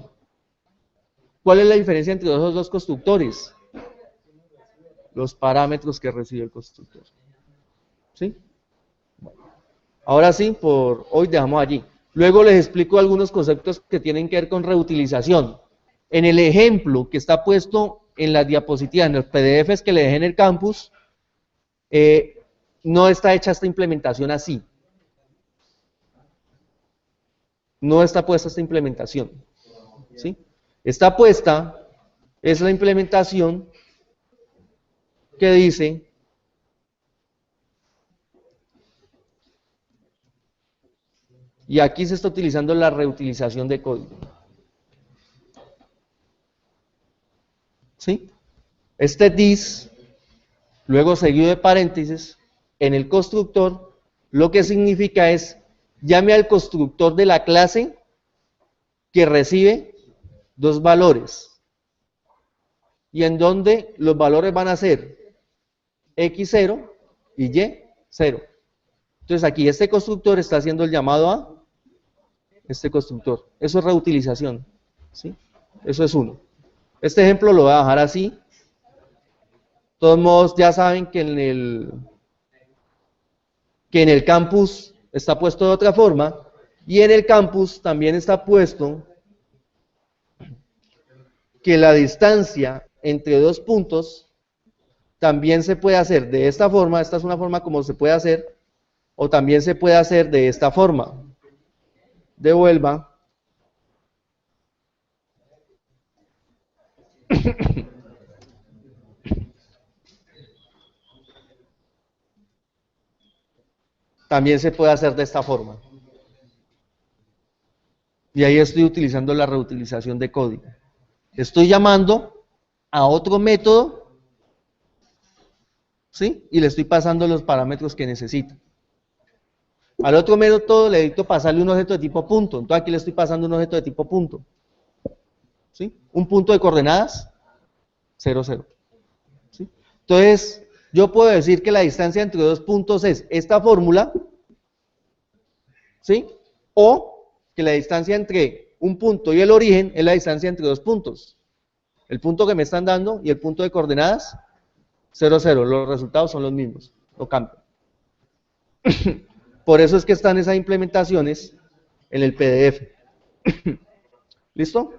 ¿Cuál es la diferencia entre esos dos constructores? Los parámetros que recibe el constructor. ¿Sí? Ahora sí, por hoy dejamos allí. Luego les explico algunos conceptos que tienen que ver con reutilización. En el ejemplo que está puesto en las diapositivas, en los PDFs que le dejé en el campus, no está hecha esta implementación así. No está puesta esta implementación. ¿Sí? Está puesta, es la implementación que dice y aquí se está utilizando la reutilización de código. ¿Sí? Este this, luego seguido de paréntesis, en el constructor, lo que significa es, llame al constructor de la clase que recibe dos valores. Y en donde los valores van a ser x0 y y0. Entonces aquí este constructor está haciendo el llamado a este constructor. Eso es reutilización. ¿Sí? Eso es uno. Este ejemplo lo voy a dejar así. De todos modos, ya saben que en el campus está puesto de otra forma, y en el campus también está puesto que la distancia entre dos puntos también se puede hacer de esta forma. Esta es una forma como se puede hacer, o también se puede hacer de esta forma. Devuelva. También se puede hacer de esta forma. Y ahí estoy utilizando la reutilización de código. Estoy llamando a otro método, ¿sí? Y le estoy pasando los parámetros que necesita. Al otro método le necesito pasarle un objeto de tipo punto. Entonces aquí le estoy pasando un objeto de tipo punto. ¿Sí? Un punto de coordenadas 0, 0. ¿Sí? Entonces, yo puedo decir que la distancia entre dos puntos es esta fórmula, ¿sí? O que la distancia entre un punto y el origen es la distancia entre dos puntos. El punto que me están dando y el punto de coordenadas 0, 0. Los resultados son los mismos. No cambian. Por eso es que están esas implementaciones en el PDF. ¿Listo?